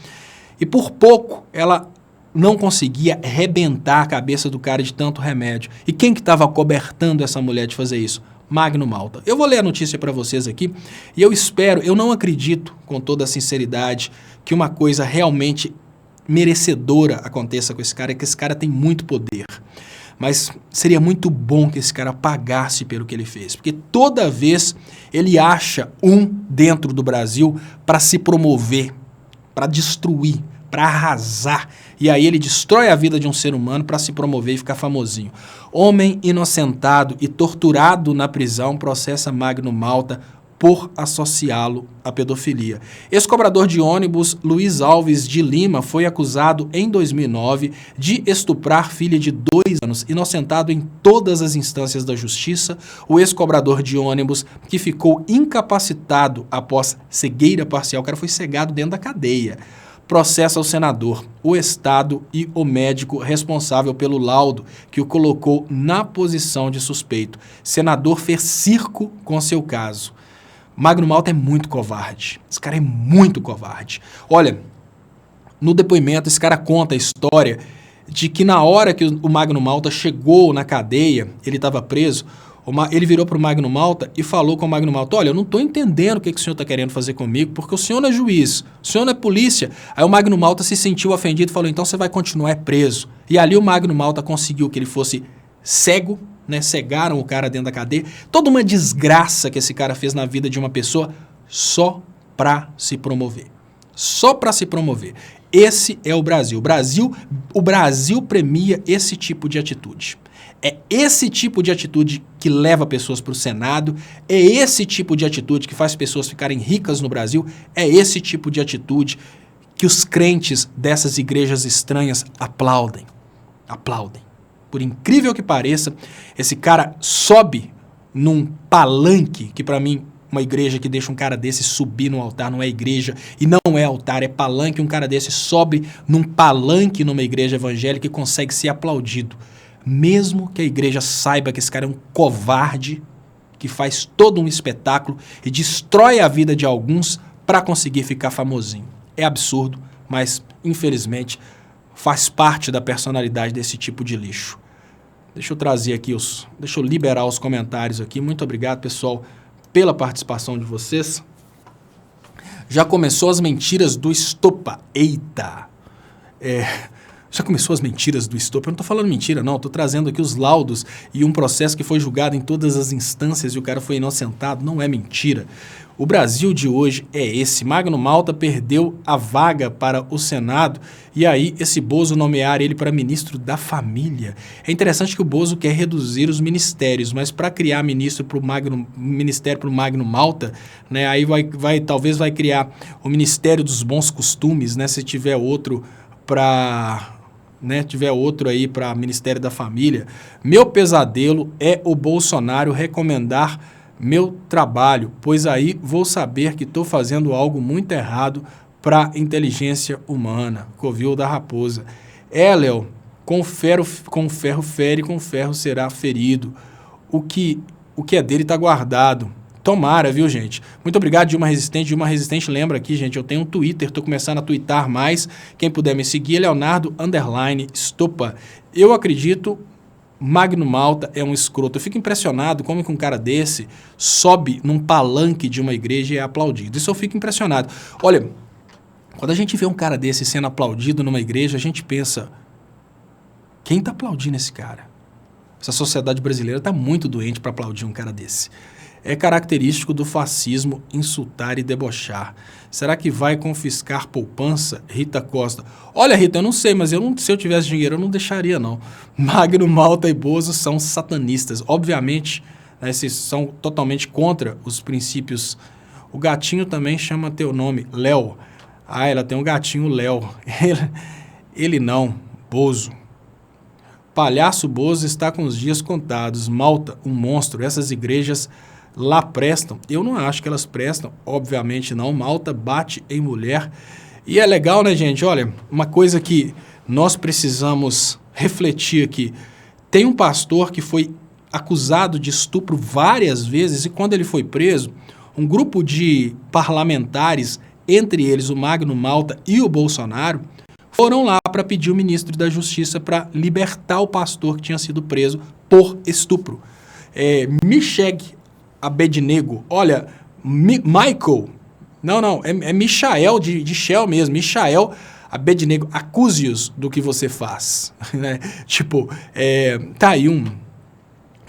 Speaker 1: e por pouco ela não conseguia arrebentar a cabeça do cara de tanto remédio. E quem que estava cobertando essa mulher de fazer isso? Magno Malta. Eu vou ler a notícia para vocês aqui e eu espero, eu não acredito com toda a sinceridade que uma coisa realmente merecedora aconteça com esse cara, que esse cara tem muito poder. Mas seria muito bom que esse cara pagasse pelo que ele fez, porque toda vez ele acha um dentro do Brasil para se promover, para destruir, para arrasar. E aí ele destrói a vida de um ser humano para se promover e ficar famosinho. Homem inocentado e torturado na prisão processa Magno Malta por associá-lo à pedofilia. Ex-cobrador de ônibus Luiz Alves de Lima foi acusado em 2009 de estuprar filha de 2 anos. Inocentado em todas as instâncias da justiça, o ex-cobrador de ônibus, que ficou incapacitado após cegueira parcial, o cara foi cegado dentro da cadeia, processa o senador, o Estado e o médico responsável pelo laudo que o colocou na posição de suspeito. Senador fez circo com seu caso. Magno Malta é muito covarde. Esse cara é muito covarde. Olha, no depoimento esse cara conta a história de que na hora que o Magno Malta chegou na cadeia, ele estava preso, ele virou para o Magno Malta e falou com o Magno Malta: olha, eu não estou entendendo o que o senhor está querendo fazer comigo, porque o senhor não é juiz, o senhor não é polícia. Aí o Magno Malta se sentiu ofendido e falou: então você vai continuar preso. E ali o Magno Malta conseguiu que ele fosse cego, né? Cegaram o cara dentro da cadeia. Toda uma desgraça que esse cara fez na vida de uma pessoa só para se promover. Só para se promover. Esse é o Brasil. O Brasil premia esse tipo de atitude. É esse tipo de atitude que leva pessoas para o Senado, é esse tipo de atitude que faz pessoas ficarem ricas no Brasil, é esse tipo de atitude que os crentes dessas igrejas estranhas aplaudem. Aplaudem. Por incrível que pareça, esse cara sobe num palanque, que para mim, uma igreja que deixa um cara desse subir no altar não é igreja, e não é altar, é palanque. Um cara desse sobe num palanque numa igreja evangélica e consegue ser aplaudido. Mesmo que a igreja saiba que esse cara é um covarde, que faz todo um espetáculo e destrói a vida de alguns para conseguir ficar famosinho. É absurdo, mas infelizmente faz parte da personalidade desse tipo de lixo. Deixa eu trazer aqui deixa eu liberar os comentários aqui. Muito obrigado, pessoal, pela participação de vocês. Já começou as mentiras do Estopa. Eita! Já começou as mentiras do Estopa. Eu não estou falando mentira, não. Estou trazendo aqui os laudos e um processo que foi julgado em todas as instâncias e o cara foi inocentado. Não é mentira. O Brasil de hoje é esse. Magno Malta perdeu a vaga para o Senado e aí esse Bozo nomear ele para ministro da Família. É interessante que o Bozo quer reduzir os ministérios, mas para criar ministério para o Magno Malta, né, aí talvez vai criar o Ministério dos Bons Costumes, né, se tiver outro para... tiver outro aí para Ministério da Família. Meu pesadelo é o Bolsonaro recomendar meu trabalho, pois aí vou saber que estou fazendo algo muito errado para a inteligência humana. Covil da Raposa. Léo, com ferro fere, com ferro será ferido. O que é dele está guardado. Tomara, viu, gente? Muito obrigado, Dilma Resistente. Dilma Resistente, lembra aqui, gente, eu tenho um Twitter, estou começando a twittar mais. Quem puder me seguir, Leonardo_Estopa. Eu acredito, Magno Malta é um escroto. Eu fico impressionado como que um cara desse sobe num palanque de uma igreja e é aplaudido. Isso eu fico impressionado. Olha, quando a gente vê um cara desse sendo aplaudido numa igreja, a gente pensa, quem está aplaudindo esse cara? Essa sociedade brasileira está muito doente para aplaudir um cara desse. É característico do fascismo insultar e debochar. Será que vai confiscar poupança? Rita Costa. Olha, Rita, eu não sei, mas se eu tivesse dinheiro, eu não deixaria, não. Magno Malta e Bozo são satanistas. Obviamente, né, esses são totalmente contra os princípios. O gatinho também chama teu nome, Léo. Ah, ela tem um gatinho, Léo. Ele não, Bozo. Palhaço Bozo está com os dias contados. Malta, um monstro. Essas igrejas lá prestam? Eu não acho que elas prestam, obviamente não. Malta bate em mulher. E é legal, né, gente? Olha, uma coisa que nós precisamos refletir aqui. Tem um pastor que foi acusado de estupro várias vezes e quando ele foi preso, um grupo de parlamentares, entre eles o Magno Malta e o Bolsonaro, foram lá para pedir o ministro da Justiça para libertar o pastor que tinha sido preso por estupro. Michel Abednego, olha, Michael, não, é Michael de Shell mesmo, Michael Abednego, acuse-os do que você faz. Né? Tipo, tá aí um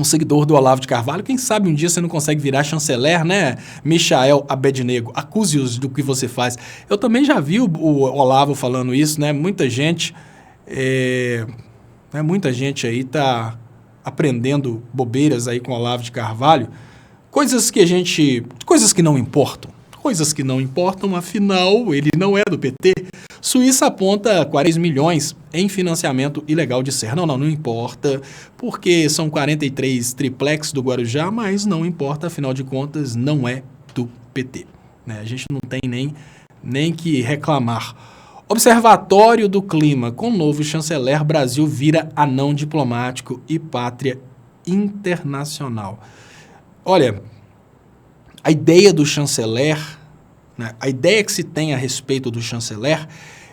Speaker 1: seguidor do Olavo de Carvalho, quem sabe um dia você não consegue virar chanceler, né? Michael Abednego, acuse-os do que você faz. Eu também já vi o Olavo falando isso, né? Muita gente aí tá aprendendo bobeiras aí com o Olavo de Carvalho, coisas que não importam, afinal, ele não é do PT. Suíça aponta 40 milhões em financiamento ilegal de serra. Não importa, porque são 43 triplex do Guarujá, mas não importa, afinal de contas, não é do PT. Né? A gente não tem nem que reclamar. Observatório do Clima. Com o novo chanceler, Brasil vira anão diplomático e pátria internacional. Olha, a ideia do chanceler, né, a ideia que se tem a respeito do chanceler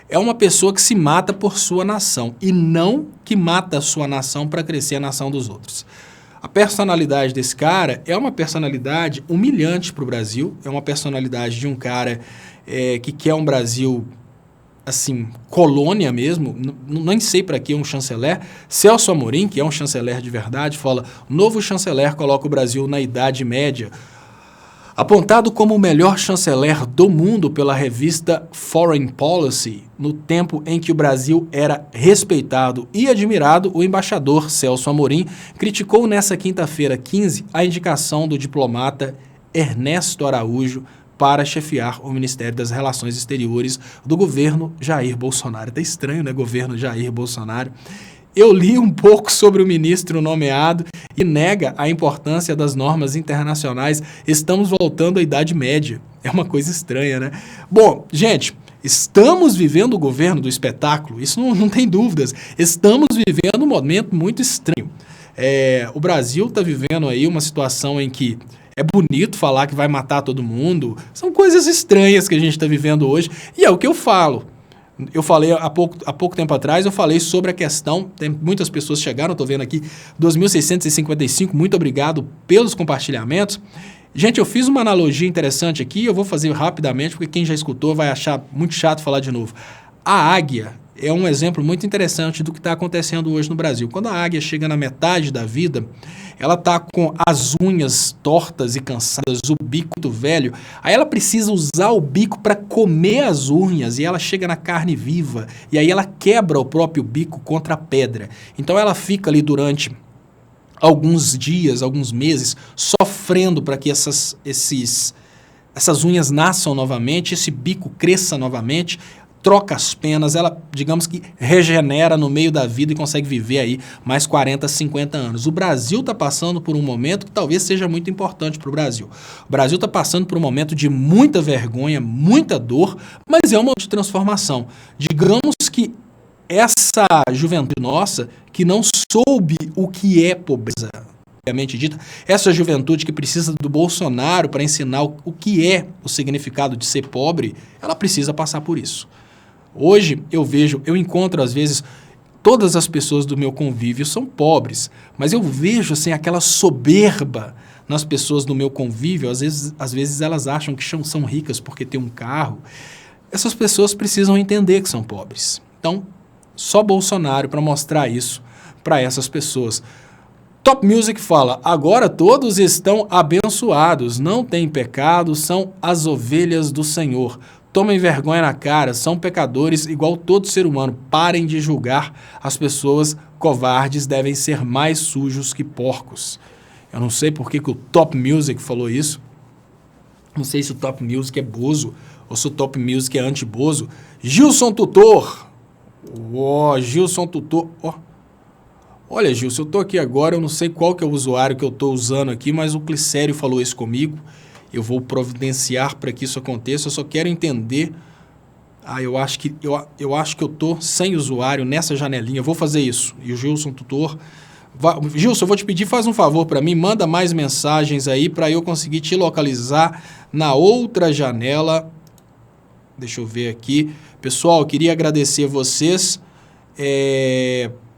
Speaker 1: é uma pessoa que se mata por sua nação e não que mata a sua nação para crescer a nação dos outros. A personalidade desse cara é uma personalidade humilhante para o Brasil, é uma personalidade de um cara que quer um Brasil, assim, colônia mesmo, nem sei para que um chanceler. Celso Amorim, que é um chanceler de verdade, fala, novo chanceler coloca o Brasil na Idade Média. Apontado como o melhor chanceler do mundo pela revista Foreign Policy, no tempo em que o Brasil era respeitado e admirado, o embaixador Celso Amorim criticou nessa quinta-feira 15 a indicação do diplomata Ernesto Araújo para chefiar o Ministério das Relações Exteriores do governo Jair Bolsonaro. Tá estranho, né? Governo Jair Bolsonaro. Eu li um pouco sobre o ministro nomeado e nega a importância das normas internacionais. Estamos voltando à Idade Média. É uma coisa estranha, né? Bom, gente, estamos vivendo o governo do espetáculo, isso não tem dúvidas. Estamos vivendo um momento muito estranho. O Brasil está vivendo aí uma situação em que é bonito falar que vai matar todo mundo. São coisas estranhas que a gente está vivendo hoje. E é o que eu falo. Eu falei há pouco tempo atrás, eu falei sobre a questão, muitas pessoas chegaram, estou vendo aqui, 2.655, muito obrigado pelos compartilhamentos. Gente, eu fiz uma analogia interessante aqui, eu vou fazer rapidamente, porque quem já escutou vai achar muito chato falar de novo. A águia é um exemplo muito interessante do que está acontecendo hoje no Brasil. Quando a águia chega na metade da vida, ela está com as unhas tortas e cansadas, o bico muito velho, aí ela precisa usar o bico para comer as unhas, e ela chega na carne viva, e aí ela quebra o próprio bico contra a pedra. Então ela fica ali durante alguns dias, alguns meses, sofrendo para que essas unhas nasçam novamente, esse bico cresça novamente, troca as penas, ela, digamos que, regenera no meio da vida e consegue viver aí mais 40, 50 anos. O Brasil está passando por um momento que talvez seja muito importante para o Brasil. O Brasil está passando por um momento de muita vergonha, muita dor, mas é um momento de transformação. Digamos que essa juventude nossa, que não soube o que é pobreza, propriamente dita, essa juventude que precisa do Bolsonaro para ensinar o que é o significado de ser pobre, ela precisa passar por isso. Hoje eu encontro às vezes, todas as pessoas do meu convívio são pobres, mas eu vejo assim aquela soberba nas pessoas do meu convívio, às vezes elas acham que são ricas porque tem um carro. Essas pessoas precisam entender que são pobres. Então, só Bolsonaro para mostrar isso para essas pessoas. Top Music fala, agora todos estão abençoados, não têm pecado, são as ovelhas do Senhor. Tomem vergonha na cara, são pecadores igual todo ser humano. Parem de julgar, as pessoas covardes devem ser mais sujos que porcos. Eu não sei por que o Top Music falou isso. Não sei se o Top Music é bozo ou se o Top Music é anti-bozo. Gilson Tutor. Gilson Tutor. Olha, Gilson, eu estou aqui agora, eu não sei qual que é o usuário que eu estou usando aqui, mas o Clicério falou isso comigo. Eu vou providenciar para que isso aconteça, eu só quero entender. Eu acho que eu estou sem usuário nessa janelinha, eu vou fazer isso. E o Gilson Tutor... Gilson, eu vou te pedir, faz um favor para mim, manda mais mensagens aí para eu conseguir te localizar na outra janela. Deixa eu ver aqui. Pessoal, eu queria agradecer vocês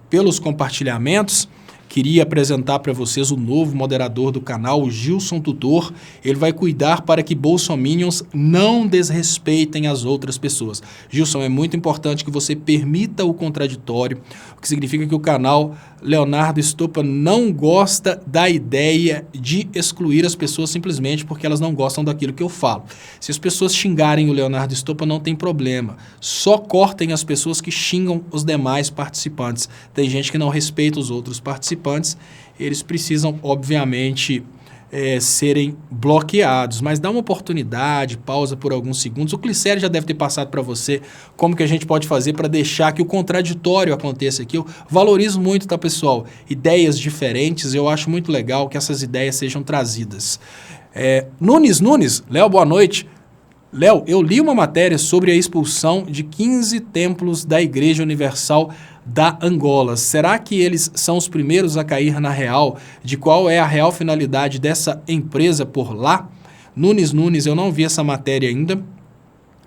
Speaker 1: pelos compartilhamentos. Queria apresentar para vocês o novo moderador do canal, o Gilson Tutor. Ele vai cuidar para que bolsominions não desrespeitem as outras pessoas. Gilson, é muito importante que você permita o contraditório, o que significa que o canal Leonardo Estopa não gosta da ideia de excluir as pessoas simplesmente porque elas não gostam daquilo que eu falo. Se as pessoas xingarem o Leonardo Estopa, não tem problema. Só cortem as pessoas que xingam os demais participantes. Tem gente que não respeita os outros participantes, eles precisam, obviamente, serem bloqueados, mas dá uma oportunidade, pausa por alguns segundos. O Clicério já deve ter passado para você como que a gente pode fazer para deixar que o contraditório aconteça aqui. Eu valorizo muito, tá, pessoal? Ideias diferentes, eu acho muito legal que essas ideias sejam trazidas. Nunes, Léo, boa noite. Léo, eu li uma matéria sobre a expulsão de 15 templos da Igreja Universal da Angola. Será que eles são os primeiros a cair na real de qual é a real finalidade dessa empresa por lá? Nunes, eu não vi essa matéria ainda,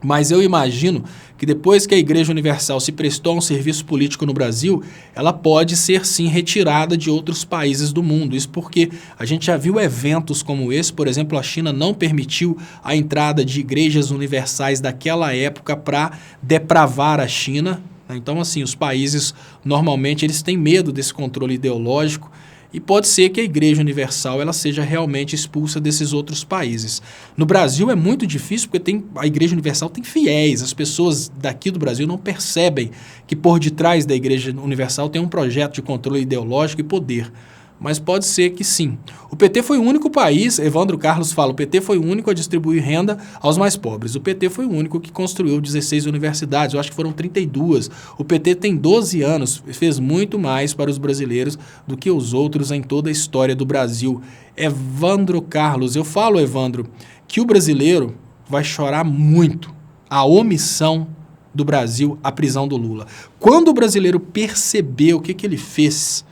Speaker 1: mas eu imagino que depois que a Igreja Universal se prestou a um serviço político no Brasil, ela pode ser sim retirada de outros países do mundo. Isso porque a gente já viu eventos como esse, por exemplo, a China não permitiu a entrada de igrejas universais daquela época para depravar a China. Então, assim, os países, normalmente, eles têm medo desse controle ideológico e pode ser que a Igreja Universal ela seja realmente expulsa desses outros países. No Brasil é muito difícil porque a Igreja Universal tem fiéis, as pessoas daqui do Brasil não percebem que por detrás da Igreja Universal tem um projeto de controle ideológico e poder. Mas pode ser que sim. O PT foi o único país, Evandro Carlos fala, o PT foi o único a distribuir renda aos mais pobres. O PT foi o único que construiu 16 universidades, eu acho que foram 32. O PT tem 12 anos, fez muito mais para os brasileiros do que os outros em toda a história do Brasil. Evandro Carlos, eu falo, Evandro, que o brasileiro vai chorar muito a omissão do Brasil, a prisão do Lula. Quando o brasileiro percebeu o que ele fez...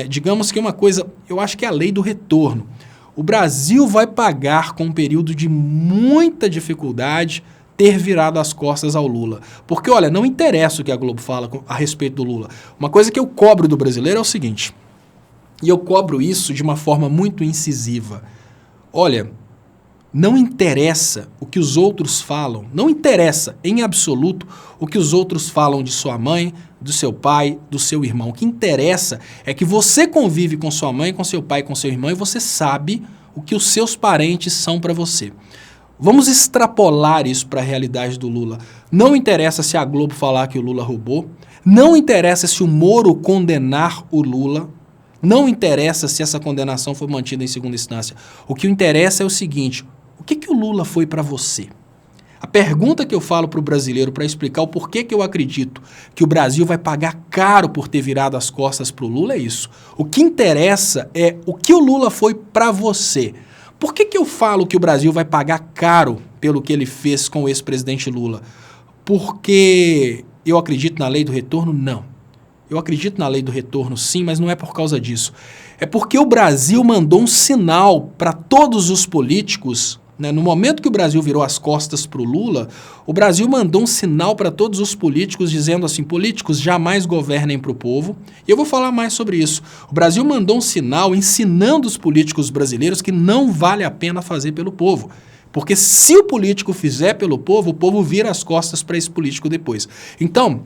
Speaker 1: Digamos que uma coisa, eu acho que é a lei do retorno. O Brasil vai pagar com um período de muita dificuldade ter virado as costas ao Lula. Porque, olha, não interessa o que a Globo fala a respeito do Lula. Uma coisa que eu cobro do brasileiro é o seguinte, e eu cobro isso de uma forma muito incisiva. Olha, Não interessa o que os outros falam, não interessa em absoluto o que os outros falam de sua mãe, do seu pai, do seu irmão. O que interessa é que você convive com sua mãe, com seu pai, com seu irmão e você sabe o que os seus parentes são para você. Vamos extrapolar isso para a realidade do Lula. Não interessa se a Globo falar que o Lula roubou, não interessa se o Moro condenar o Lula, não interessa se essa condenação foi mantida em segunda instância. O que interessa é o seguinte: o que o Lula foi para você? A pergunta que eu falo para o brasileiro para explicar o porquê que eu acredito que o Brasil vai pagar caro por ter virado as costas para o Lula é isso. O que interessa é o que o Lula foi para você. Por que eu falo que o Brasil vai pagar caro pelo que ele fez com o ex-presidente Lula? Porque eu acredito na lei do retorno? Não. Eu acredito na lei do retorno sim, mas não é por causa disso. É porque o Brasil mandou um sinal para todos os políticos, né? No momento que o Brasil virou as costas para o Lula, o Brasil mandou um sinal para todos os políticos dizendo assim: políticos jamais governem para o povo. E eu vou falar mais sobre isso. O Brasil mandou um sinal ensinando os políticos brasileiros que não vale a pena fazer pelo povo. Porque se o político fizer pelo povo, o povo vira as costas para esse político depois. Então,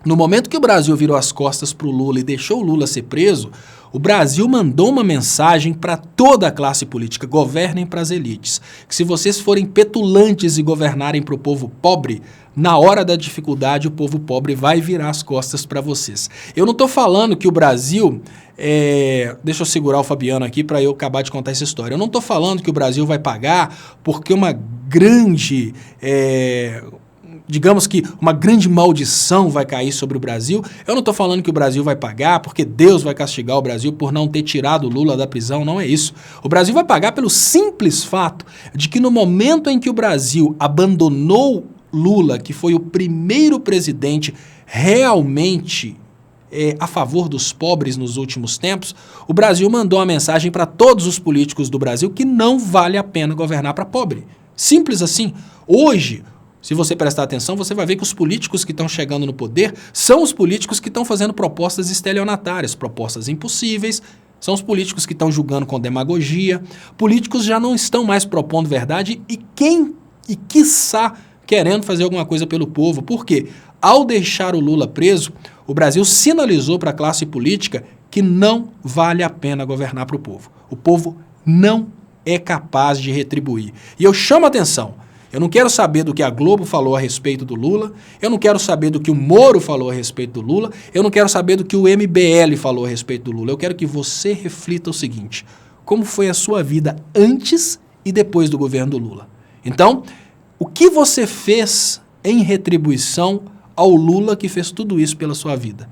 Speaker 1: no momento que o Brasil virou as costas para o Lula e deixou o Lula ser preso, o Brasil mandou uma mensagem para toda a classe política: governem para as elites. Que se vocês forem petulantes e governarem para o povo pobre, na hora da dificuldade o povo pobre vai virar as costas para vocês. Eu não estou falando que o Brasil... deixa eu segurar o Fabiano aqui para eu acabar de contar essa história. Eu não estou falando que o Brasil vai pagar porque uma grande... digamos que uma grande maldição vai cair sobre o Brasil. Eu não estou falando que o Brasil vai pagar porque Deus vai castigar o Brasil por não ter tirado o Lula da prisão, não é isso. O Brasil vai pagar pelo simples fato de que no momento em que o Brasil abandonou Lula, que foi o primeiro presidente realmente a favor dos pobres nos últimos tempos, o Brasil mandou uma mensagem para todos os políticos do Brasil que não vale a pena governar para pobre. Simples assim. Hoje, se você prestar atenção, você vai ver que os políticos que estão chegando no poder são os políticos que estão fazendo propostas estelionatárias, propostas impossíveis, são os políticos que estão julgando com demagogia, políticos já não estão mais propondo verdade e quiçá, querendo fazer alguma coisa pelo povo. Por quê? Ao deixar o Lula preso, o Brasil sinalizou para a classe política que não vale a pena governar para o povo. O povo não é capaz de retribuir. E eu chamo a atenção. Eu não quero saber do que a Globo falou a respeito do Lula, eu não quero saber do que o Moro falou a respeito do Lula, eu não quero saber do que o MBL falou a respeito do Lula. Eu quero que você reflita o seguinte: como foi a sua vida antes e depois do governo do Lula? Então, o que você fez em retribuição ao Lula que fez tudo isso pela sua vida?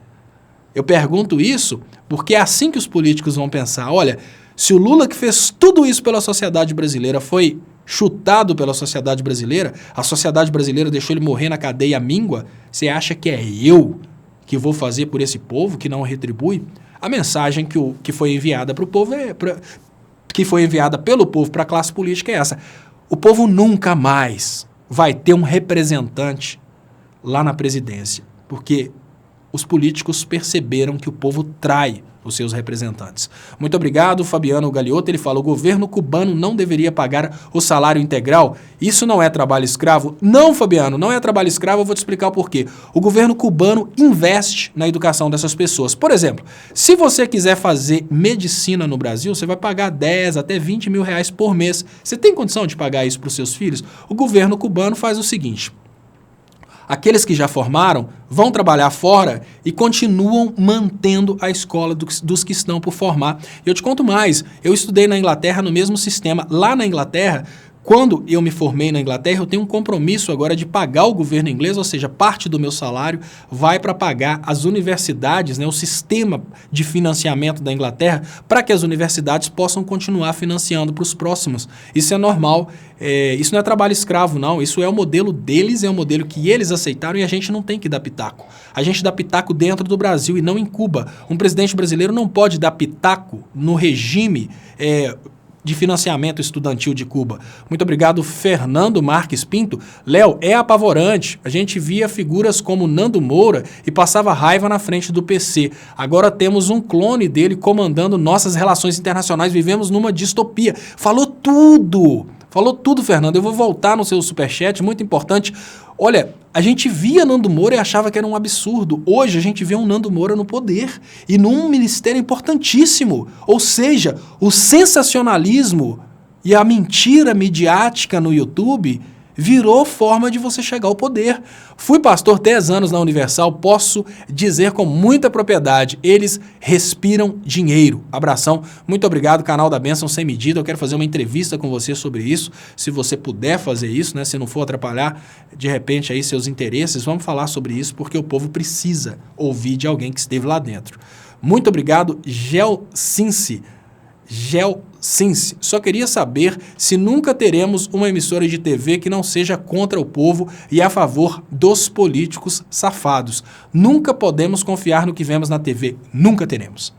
Speaker 1: Eu pergunto isso porque é assim que os políticos vão pensar. Olha, se o Lula que fez tudo isso pela sociedade brasileira foi chutado pela sociedade brasileira, a sociedade brasileira deixou ele morrer na cadeia míngua, você acha que é eu que vou fazer por esse povo que não retribui? A mensagem que foi enviada para o povo que foi enviada pelo povo para a classe política é essa: o povo nunca mais vai ter um representante lá na presidência, porque os políticos perceberam que o povo trai os seus representantes. Muito obrigado, Fabiano Galeotto. Ele fala: o governo cubano não deveria pagar o salário integral? Isso não é trabalho escravo? Não, Fabiano, não é trabalho escravo. Eu vou te explicar o porquê. O governo cubano investe na educação dessas pessoas. Por exemplo, se você quiser fazer medicina no Brasil, você vai pagar 10 até 20 mil reais por mês. Você tem condição de pagar isso para os seus filhos? O governo cubano faz o seguinte: aqueles que já formaram vão trabalhar fora e continuam mantendo a escola dos que estão por formar. E eu te conto mais, eu estudei na Inglaterra no mesmo sistema. Lá na Inglaterra, quando eu me formei na Inglaterra, eu tenho um compromisso agora de pagar o governo inglês, ou seja, parte do meu salário vai para pagar as universidades, né, o sistema de financiamento da Inglaterra, para que as universidades possam continuar financiando para os próximos. Isso é normal, isso não é trabalho escravo, não. Isso é o modelo deles, é o modelo que eles aceitaram e a gente não tem que dar pitaco. A gente dá pitaco dentro do Brasil e não em Cuba. Um presidente brasileiro não pode dar pitaco no regime de financiamento estudantil de Cuba. Muito obrigado, Fernando Marques Pinto. Léo, é apavorante. A gente via figuras como Nando Moura e passava raiva na frente do PC. Agora temos um clone dele comandando nossas relações internacionais. Vivemos numa distopia. Falou tudo! Falou tudo, Fernando. Eu vou voltar no seu superchat, muito importante. Olha, a gente via Nando Moura e achava que era um absurdo. Hoje a gente vê um Nando Moura no poder e num ministério importantíssimo. Ou seja, o sensacionalismo e a mentira midiática no YouTube virou forma de você chegar ao poder. Fui pastor 10 anos na Universal, posso dizer com muita propriedade, eles respiram dinheiro. Abração, muito obrigado, canal da Bênção Sem Medida, eu quero fazer uma entrevista com você sobre isso, se você puder fazer isso, né, se não for atrapalhar, de repente, aí seus interesses, vamos falar sobre isso, porque o povo precisa ouvir de alguém que esteve lá dentro. Muito obrigado, Gelsince. Só queria saber se nunca teremos uma emissora de TV que não seja contra o povo e a favor dos políticos safados. Nunca podemos confiar no que vemos na TV. Nunca teremos.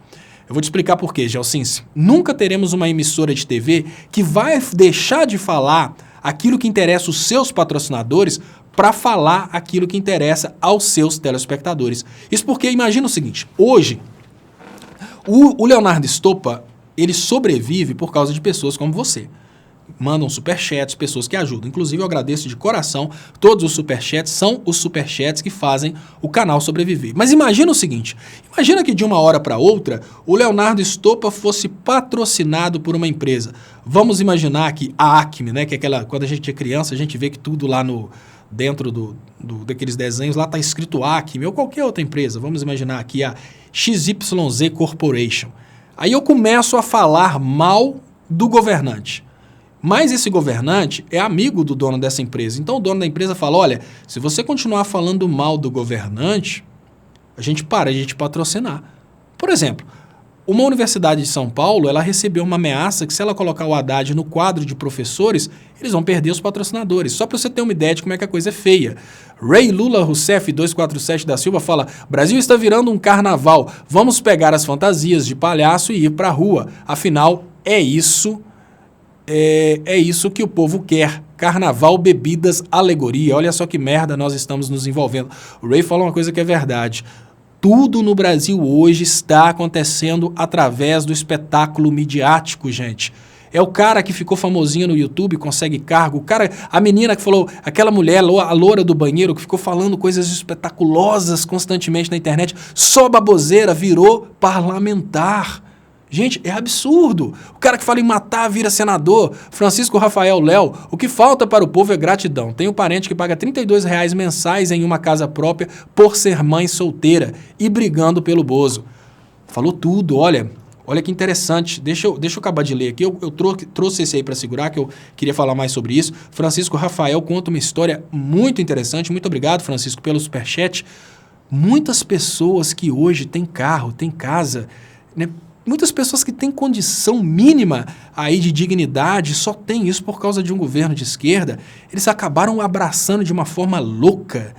Speaker 1: Eu vou te explicar por quê, Gelsince. Nunca teremos uma emissora de TV que vai deixar de falar aquilo que interessa os seus patrocinadores para falar aquilo que interessa aos seus telespectadores. Isso porque, imagina o seguinte, hoje, o Leonardo Estopa, ele sobrevive por causa de pessoas como você. Mandam superchats, pessoas que ajudam. Inclusive, eu agradeço de coração. Todos os superchats são os superchats que fazem o canal sobreviver. Mas imagina o seguinte, imagina que de uma hora para outra, o Leonardo Estopa fosse patrocinado por uma empresa. Vamos imaginar que a Acme, né, que é aquela, quando a gente é criança, a gente vê que tudo lá dentro daqueles desenhos, lá está escrito Acme ou qualquer outra empresa. Vamos imaginar aqui a XYZ Corporation. Aí eu começo a falar mal do governante. Mas esse governante é amigo do dono dessa empresa. Então o dono da empresa fala, olha, se você continuar falando mal do governante, a gente para de te patrocinar. Por exemplo, uma universidade de São Paulo, ela recebeu uma ameaça que se ela colocar o Haddad no quadro de professores, eles vão perder os patrocinadores. Só para você ter uma ideia de como é que a coisa é feia. Ray Lula Rousseff 247 da Silva fala, Brasil está virando um carnaval, vamos pegar as fantasias de palhaço e ir para a rua. Afinal, é isso que o povo quer. Carnaval, bebidas, alegoria. Olha só que merda nós estamos nos envolvendo. O Ray falou uma coisa que é verdade. Tudo no Brasil hoje está acontecendo através do espetáculo midiático, gente. É o cara que ficou famosinho no YouTube, consegue cargo. O cara, a menina que falou, aquela mulher, a loura do banheiro, que ficou falando coisas espetaculosas constantemente na internet, só baboseira, virou parlamentar. Gente, é absurdo. O cara que fala em matar vira senador. Francisco Rafael Léo, o que falta para o povo é gratidão. Tenho um parente que paga R$32 mensais em uma casa própria por ser mãe solteira e brigando pelo Bozo. Falou tudo, olha que interessante. Deixa eu acabar de ler aqui. Eu trouxe esse aí para segurar, que eu queria falar mais sobre isso. Francisco Rafael conta uma história muito interessante. Muito obrigado, Francisco, pelo superchat. Muitas pessoas que hoje têm carro, têm casa, né? Muitas pessoas que têm condição mínima aí de dignidade, só tem isso por causa de um governo de esquerda, eles acabaram abraçando de uma forma louca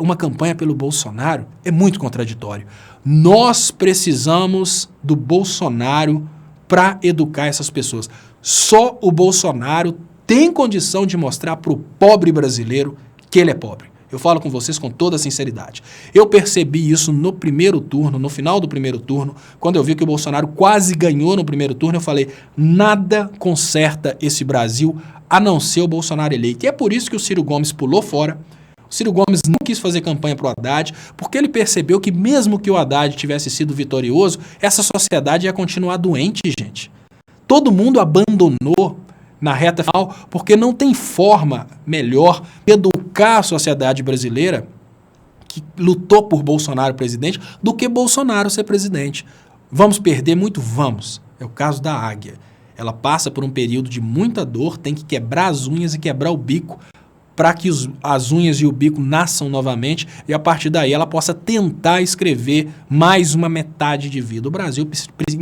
Speaker 1: uma campanha pelo Bolsonaro. É muito contraditório. Nós precisamos do Bolsonaro para educar essas pessoas. Só o Bolsonaro tem condição de mostrar para o pobre brasileiro que ele é pobre. Eu falo com vocês com toda a sinceridade. Eu percebi isso no primeiro turno, no final do primeiro turno, quando eu vi que o Bolsonaro quase ganhou no primeiro turno, eu falei, nada conserta esse Brasil a não ser o Bolsonaro eleito. E é por isso que o Ciro Gomes pulou fora. O Ciro Gomes não quis fazer campanha para o Haddad, porque ele percebeu que mesmo que o Haddad tivesse sido vitorioso, essa sociedade ia continuar doente, gente. Todo mundo abandonou na reta final, porque não tem forma melhor de educar a sociedade brasileira que lutou por Bolsonaro presidente do que Bolsonaro ser presidente. Vamos perder muito? Vamos. É o caso da águia. Ela passa por um período de muita dor, tem que quebrar as unhas e quebrar o bico para que as unhas e o bico nasçam novamente e a partir daí ela possa tentar escrever mais uma metade de vida. O Brasil,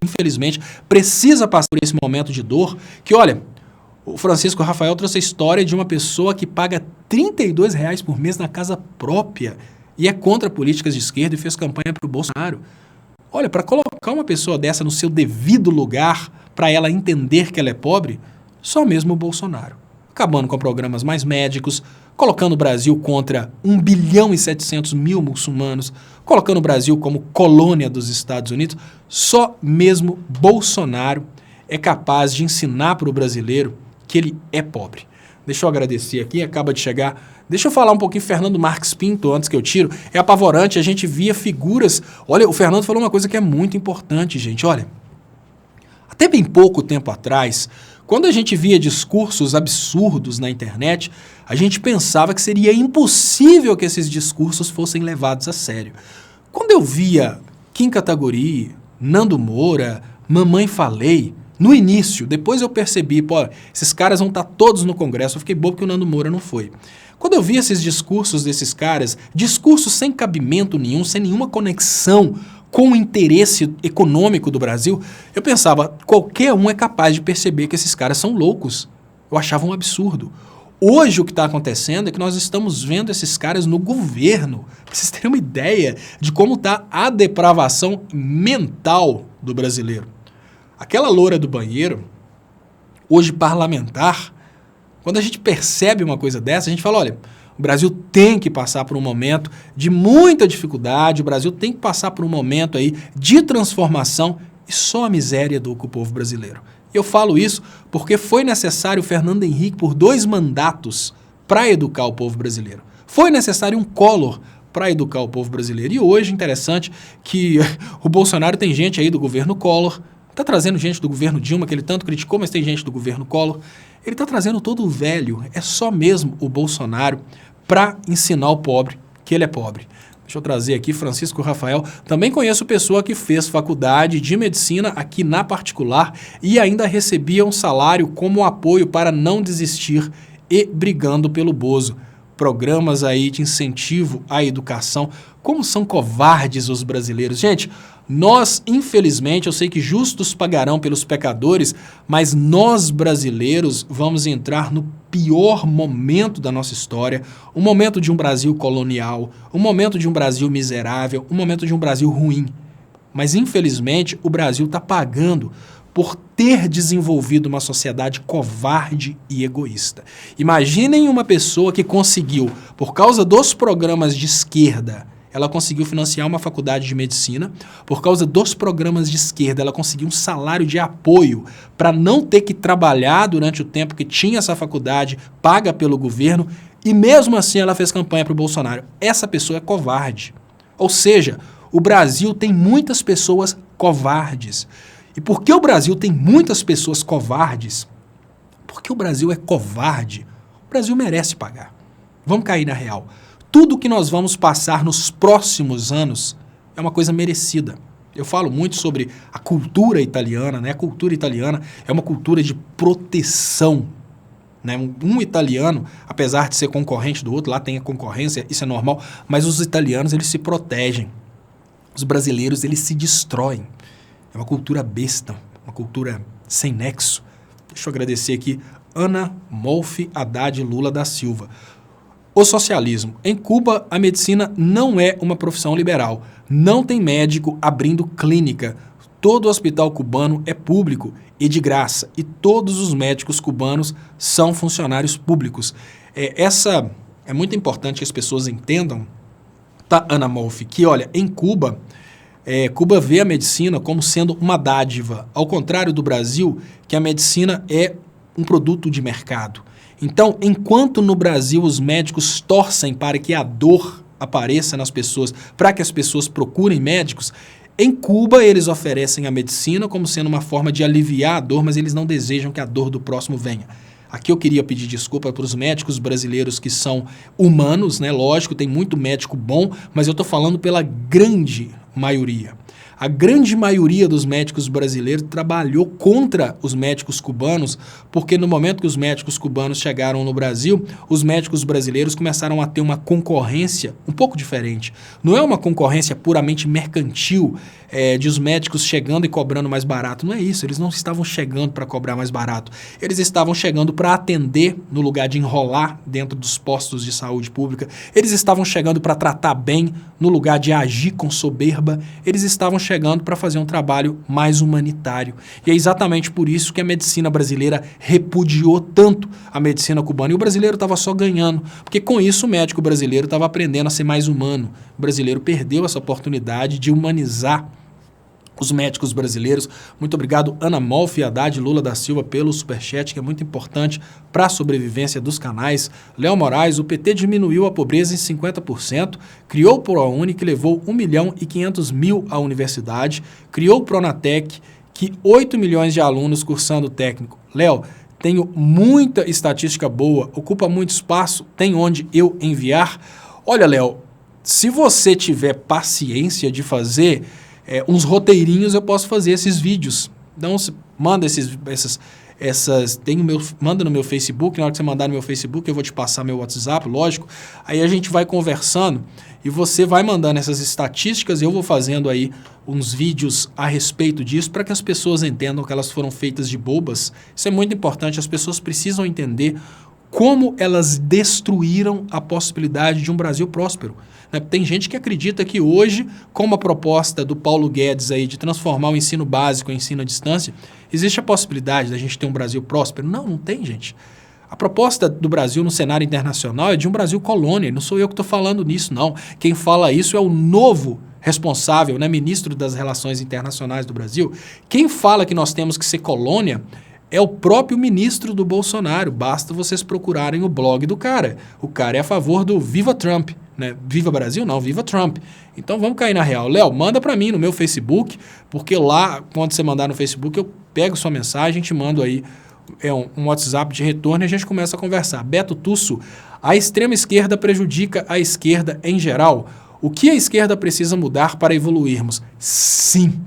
Speaker 1: infelizmente, precisa passar por esse momento de dor que, olha, o Francisco Rafael trouxe a história de uma pessoa que paga R$32 por mês na casa própria e é contra políticas de esquerda e fez campanha para o Bolsonaro. Olha, para colocar uma pessoa dessa no seu devido lugar, para ela entender que ela é pobre, só mesmo o Bolsonaro. Acabando com programas mais médicos, colocando o Brasil contra 1.700.000.000 muçulmanos, colocando o Brasil como colônia dos Estados Unidos, só mesmo Bolsonaro é capaz de ensinar para o brasileiro que ele é pobre. Deixa eu agradecer aqui, acaba de chegar. Deixa eu falar um pouquinho Fernando Marques Pinto antes que eu tiro. É apavorante, a gente via figuras... Olha, o Fernando falou uma coisa que é muito importante, gente. Olha, até bem pouco tempo atrás, quando a gente via discursos absurdos na internet, a gente pensava que seria impossível que esses discursos fossem levados a sério. Quando eu via Kim Kataguiri, Nando Moura, Mamãe Falei, no início, depois eu percebi, pô, esses caras vão estar todos no Congresso, eu fiquei bobo que o Nando Moura não foi. Quando eu vi esses discursos desses caras, discursos sem cabimento nenhum, sem nenhuma conexão com o interesse econômico do Brasil, eu pensava, qualquer um é capaz de perceber que esses caras são loucos. Eu achava um absurdo. Hoje o que está acontecendo é que nós estamos vendo esses caras no governo. Pra vocês terem uma ideia de como está a depravação mental do brasileiro. Aquela loura do banheiro, hoje parlamentar, quando a gente percebe uma coisa dessa, a gente fala, olha, o Brasil tem que passar por um momento de muita dificuldade, o Brasil tem que passar por um momento aí de transformação e só a miséria educa o povo brasileiro. Eu falo isso porque foi necessário o Fernando Henrique por 2 mandatos para educar o povo brasileiro. Foi necessário um Collor para educar o povo brasileiro. E hoje, interessante que o Bolsonaro tem gente aí do governo Collor, está trazendo gente do governo Dilma, que ele tanto criticou, mas tem gente do governo Collor. Ele está trazendo todo o velho, é só mesmo o Bolsonaro para ensinar o pobre que ele é pobre. Deixa eu trazer aqui Francisco Rafael. Também conheço pessoa que fez faculdade de medicina aqui na particular e ainda recebia um salário como apoio para não desistir e brigando pelo Bozo. Programas aí de incentivo à educação. Como são covardes os brasileiros. Gente, nós, infelizmente, eu sei que justos pagarão pelos pecadores, mas nós brasileiros vamos entrar no pior momento da nossa história, um momento de um Brasil colonial, um momento de um Brasil miserável, um momento de um Brasil ruim. Mas, infelizmente, o Brasil está pagando por ter desenvolvido uma sociedade covarde e egoísta. Imaginem uma pessoa que conseguiu, por causa dos programas de esquerda, ela conseguiu financiar uma faculdade de medicina, por causa dos programas de esquerda, ela conseguiu um salário de apoio para não ter que trabalhar durante o tempo que tinha essa faculdade, paga pelo governo, e mesmo assim ela fez campanha para o Bolsonaro. Essa pessoa é covarde. Ou seja, o Brasil tem muitas pessoas covardes. E por que o Brasil tem muitas pessoas covardes? Porque o Brasil é covarde. O Brasil merece pagar. Vamos cair na real. Tudo que nós vamos passar nos próximos anos é uma coisa merecida. Eu falo muito sobre a cultura italiana, né? A cultura italiana é uma cultura de proteção, né? Um italiano, apesar de ser concorrente do outro, lá tem a concorrência, isso é normal, mas os italianos, eles se protegem. Os brasileiros, eles se destroem. É uma cultura besta, uma cultura sem nexo. Deixa eu agradecer aqui Ana Molfi Haddad Lula da Silva. O socialismo. Em Cuba, a medicina não é uma profissão liberal. Não tem médico abrindo clínica. Todo hospital cubano é público e de graça. E todos os médicos cubanos são funcionários públicos. Essa é muito importante que as pessoas entendam, tá, Ana Molfi, que, olha, em Cuba, Cuba vê a medicina como sendo uma dádiva. Ao contrário do Brasil, que a medicina é um produto de mercado. Então, enquanto no Brasil os médicos torcem para que a dor apareça nas pessoas, para que as pessoas procurem médicos, em Cuba eles oferecem a medicina como sendo uma forma de aliviar a dor, mas eles não desejam que a dor do próximo venha. Aqui eu queria pedir desculpa para os médicos brasileiros que são humanos, né? Lógico, tem muito médico bom, mas eu estou falando pela grande maioria. A grande maioria dos médicos brasileiros trabalhou contra os médicos cubanos, porque no momento que os médicos cubanos chegaram no Brasil, os médicos brasileiros começaram a ter uma concorrência um pouco diferente. Não é uma concorrência puramente mercantil, de os médicos chegando e cobrando mais barato. Não é isso, eles não estavam chegando para cobrar mais barato. Eles estavam chegando para atender no lugar de enrolar dentro dos postos de saúde pública. Eles estavam chegando para tratar bem no lugar de agir com soberba. Eles estavam chegando para fazer um trabalho mais humanitário. E é exatamente por isso que a medicina brasileira repudiou tanto a medicina cubana. E o brasileiro estava só ganhando, porque com isso o médico brasileiro estava aprendendo a ser mais humano. O brasileiro perdeu essa oportunidade de humanizar os médicos brasileiros. Muito obrigado, Ana Molfi, Haddad, Lula da Silva, pelo superchat, que é muito importante para a sobrevivência dos canais. Léo Moraes, o PT diminuiu a pobreza em 50%, criou o ProUni, que levou 1.500.000 à universidade, criou o Pronatec, que 8 milhões de alunos cursando técnico. Léo, tenho muita estatística boa, ocupa muito espaço, tem onde eu enviar. Olha, Léo, se você tiver paciência de fazer uns roteirinhos, eu posso fazer esses vídeos. Então, manda manda no meu Facebook. Na hora que você mandar no meu Facebook, eu vou te passar meu WhatsApp, lógico. Aí a gente vai conversando e você vai mandando essas estatísticas e eu vou fazendo aí uns vídeos a respeito disso para que as pessoas entendam que elas foram feitas de bobas. Isso é muito importante. As pessoas precisam entender como elas destruíram a possibilidade de um Brasil próspero. Tem gente que acredita que hoje, com a proposta do Paulo Guedes aí de transformar o ensino básico em ensino à distância, existe a possibilidade da gente ter um Brasil próspero? Não, não tem, gente. A proposta do Brasil no cenário internacional é de um Brasil colônia, não sou eu que estou falando nisso, não. Quem fala isso é o novo responsável, ministro das Relações Internacionais do Brasil. Quem fala que nós temos que ser colônia é o próprio ministro do Bolsonaro. Basta vocês procurarem o blog do cara. O cara é a favor do Viva Trump. Viva Brasil? Não, Viva Trump. Então vamos cair na real. Léo, manda para mim no meu Facebook, porque lá, quando você mandar no Facebook, eu pego sua mensagem, te mando aí um WhatsApp de retorno e a gente começa a conversar. Beto Tusso, a extrema esquerda prejudica a esquerda em geral. O que a esquerda precisa mudar para evoluirmos? Sim.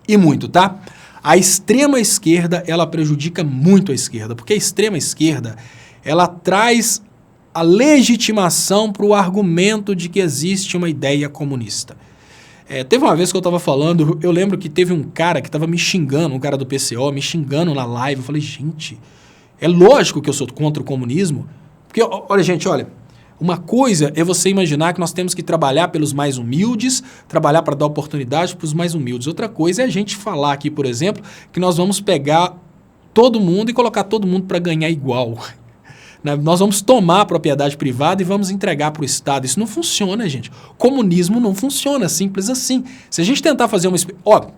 Speaker 1: E muito, tá? A extrema esquerda, ela prejudica muito a esquerda, porque a extrema esquerda, ela traz a legitimação para o argumento de que existe uma ideia comunista. Teve uma vez que eu estava falando, eu lembro que teve um cara que estava me xingando, um cara do PCO, me xingando na live. Eu falei, gente, é lógico que eu sou contra o comunismo. Porque, olha, gente, olha, uma coisa é você imaginar que nós temos que trabalhar pelos mais humildes, trabalhar para dar oportunidade para os mais humildes. Outra coisa é a gente falar aqui, por exemplo, que nós vamos pegar todo mundo e colocar todo mundo para ganhar igual. Nós vamos tomar a propriedade privada e vamos entregar para o Estado. Isso não funciona, gente. Comunismo não funciona, simples assim. Se a gente tentar fazer uma...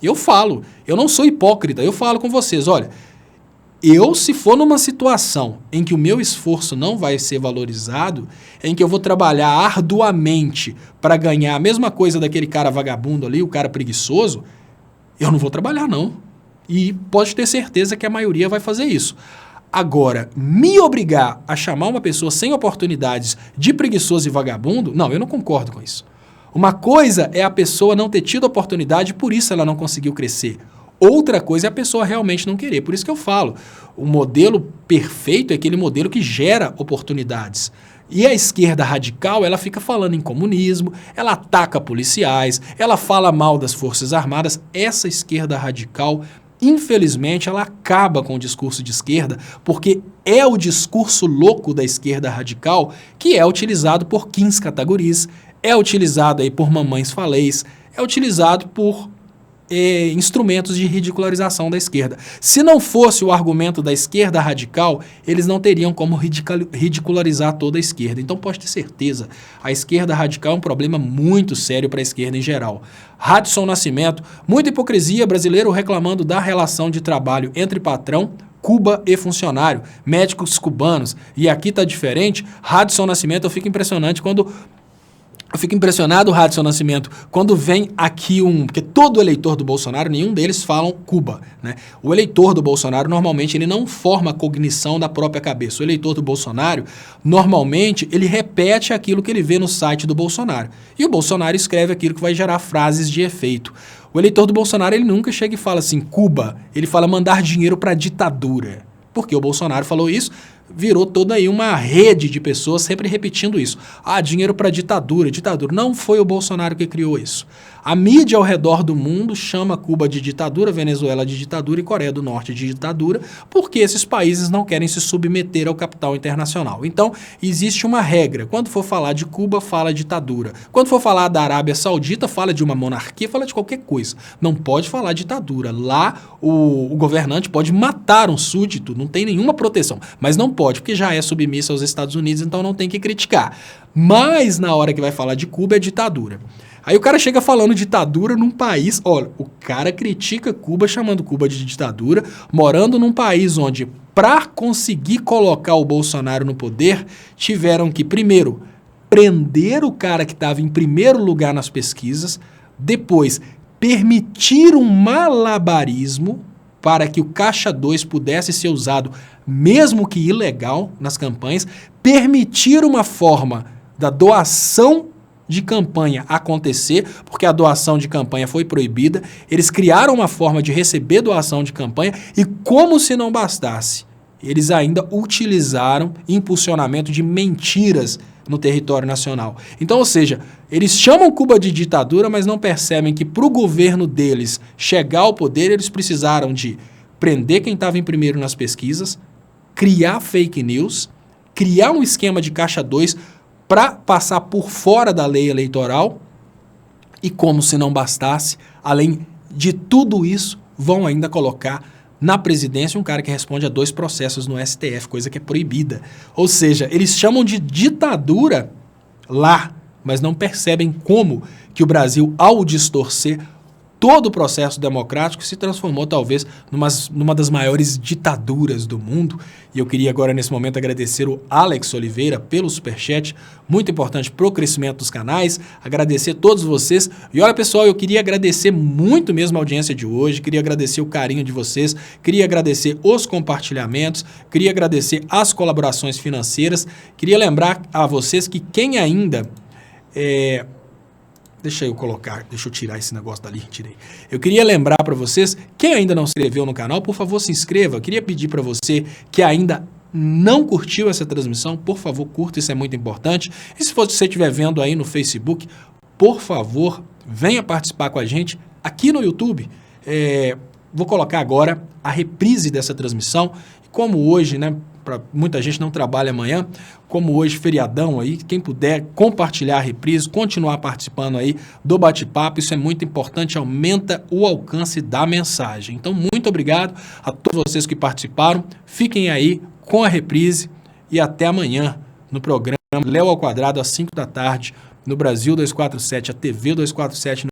Speaker 1: eu falo, eu não sou hipócrita, eu falo com vocês, olha, se for numa situação em que o meu esforço não vai ser valorizado, em que eu vou trabalhar arduamente para ganhar a mesma coisa daquele cara vagabundo ali, o cara preguiçoso, eu não vou trabalhar, não. E pode ter certeza que a maioria vai fazer isso. Agora, me obrigar a chamar uma pessoa sem oportunidades de preguiçoso e vagabundo, não, eu não concordo com isso. Uma coisa é a pessoa não ter tido oportunidade, por isso ela não conseguiu crescer. Outra coisa é a pessoa realmente não querer. Por isso que eu falo, o modelo perfeito é aquele modelo que gera oportunidades. E a esquerda radical, ela fica falando em comunismo, ela ataca policiais, ela fala mal das Forças Armadas. Essa esquerda radical, infelizmente, ela acaba com o discurso de esquerda, porque é o discurso louco da esquerda radical que é utilizado por Kim Kataguris, é utilizado aí por mamães falês, é utilizado por instrumentos de ridicularização da esquerda. Se não fosse o argumento da esquerda radical, eles não teriam como ridicularizar toda a esquerda. Então pode ter certeza, a esquerda radical é um problema muito sério para a esquerda em geral. Radisson Nascimento, muita hipocrisia, brasileiro reclamando da relação de trabalho entre patrão, Cuba e funcionário, médicos cubanos, e aqui tá diferente. Radisson Nascimento, eu fico impressionado, Radisson Nascimento, quando vem aqui porque todo eleitor do Bolsonaro, nenhum deles falam Cuba, O eleitor do Bolsonaro, normalmente, ele não forma a cognição da própria cabeça. O eleitor do Bolsonaro, normalmente, ele repete aquilo que ele vê no site do Bolsonaro. E o Bolsonaro escreve aquilo que vai gerar frases de efeito. O eleitor do Bolsonaro, ele nunca chega e fala assim, Cuba, ele fala mandar dinheiro para a ditadura. Porque o Bolsonaro falou isso, virou toda aí uma rede de pessoas sempre repetindo isso. Dinheiro para ditadura, ditadura. Não foi o Bolsonaro que criou isso. A mídia ao redor do mundo chama Cuba de ditadura, Venezuela de ditadura e Coreia do Norte de ditadura, porque esses países não querem se submeter ao capital internacional. Então, existe uma regra. Quando for falar de Cuba, fala ditadura. Quando for falar da Arábia Saudita, fala de uma monarquia, fala de qualquer coisa. Não pode falar ditadura. Lá, o governante pode matar um súdito, não tem nenhuma proteção, mas não pode, porque já é submissa aos Estados Unidos, então não tem que criticar. Mas na hora que vai falar de Cuba é ditadura. Aí o cara chega falando ditadura num país, olha, o cara critica Cuba chamando Cuba de ditadura, morando num país onde, para conseguir colocar o Bolsonaro no poder, tiveram que, primeiro, prender o cara que estava em primeiro lugar nas pesquisas, depois permitir um malabarismo para que o Caixa 2 pudesse ser usado, mesmo que ilegal, nas campanhas, permitir uma forma da doação de campanha acontecer, porque a doação de campanha foi proibida, eles criaram uma forma de receber doação de campanha e, como se não bastasse, eles ainda utilizaram impulsionamento de mentiras no território nacional. Então, ou seja, eles chamam Cuba de ditadura, mas não percebem que para o governo deles chegar ao poder, eles precisaram de prender quem estava em primeiro nas pesquisas, criar fake news, criar um esquema de Caixa 2 para passar por fora da lei eleitoral e, como se não bastasse, além de tudo isso, vão ainda colocar na presidência um cara que responde a 2 processos no STF, coisa que é proibida. Ou seja, eles chamam de ditadura lá, mas não percebem como que o Brasil, ao distorcer todo o processo democrático, se transformou talvez numa das maiores ditaduras do mundo. E eu queria agora, nesse momento, agradecer o Alex Oliveira pelo superchat, muito importante para o crescimento dos canais, agradecer a todos vocês. E olha, pessoal, eu queria agradecer muito mesmo a audiência de hoje, queria agradecer o carinho de vocês, queria agradecer os compartilhamentos, queria agradecer as colaborações financeiras, queria lembrar a vocês que quem ainda... Deixa eu tirar esse negócio dali, tirei. Eu queria lembrar para vocês, quem ainda não se inscreveu no canal, por favor, se inscreva. Eu queria pedir para você que ainda não curtiu essa transmissão, por favor, curta, isso é muito importante. E se você estiver vendo aí no Facebook, por favor, venha participar com a gente aqui no YouTube. Vou colocar agora a reprise dessa transmissão. Como hoje, né, muita gente não trabalha amanhã, como hoje, feriadão aí, quem puder compartilhar a reprise, continuar participando aí do bate-papo, isso é muito importante, aumenta o alcance da mensagem. Então, muito obrigado a todos vocês que participaram, fiquem aí com a reprise e até amanhã no programa Léo ao Quadrado, às 5 da tarde, no Brasil 247, a TV 247,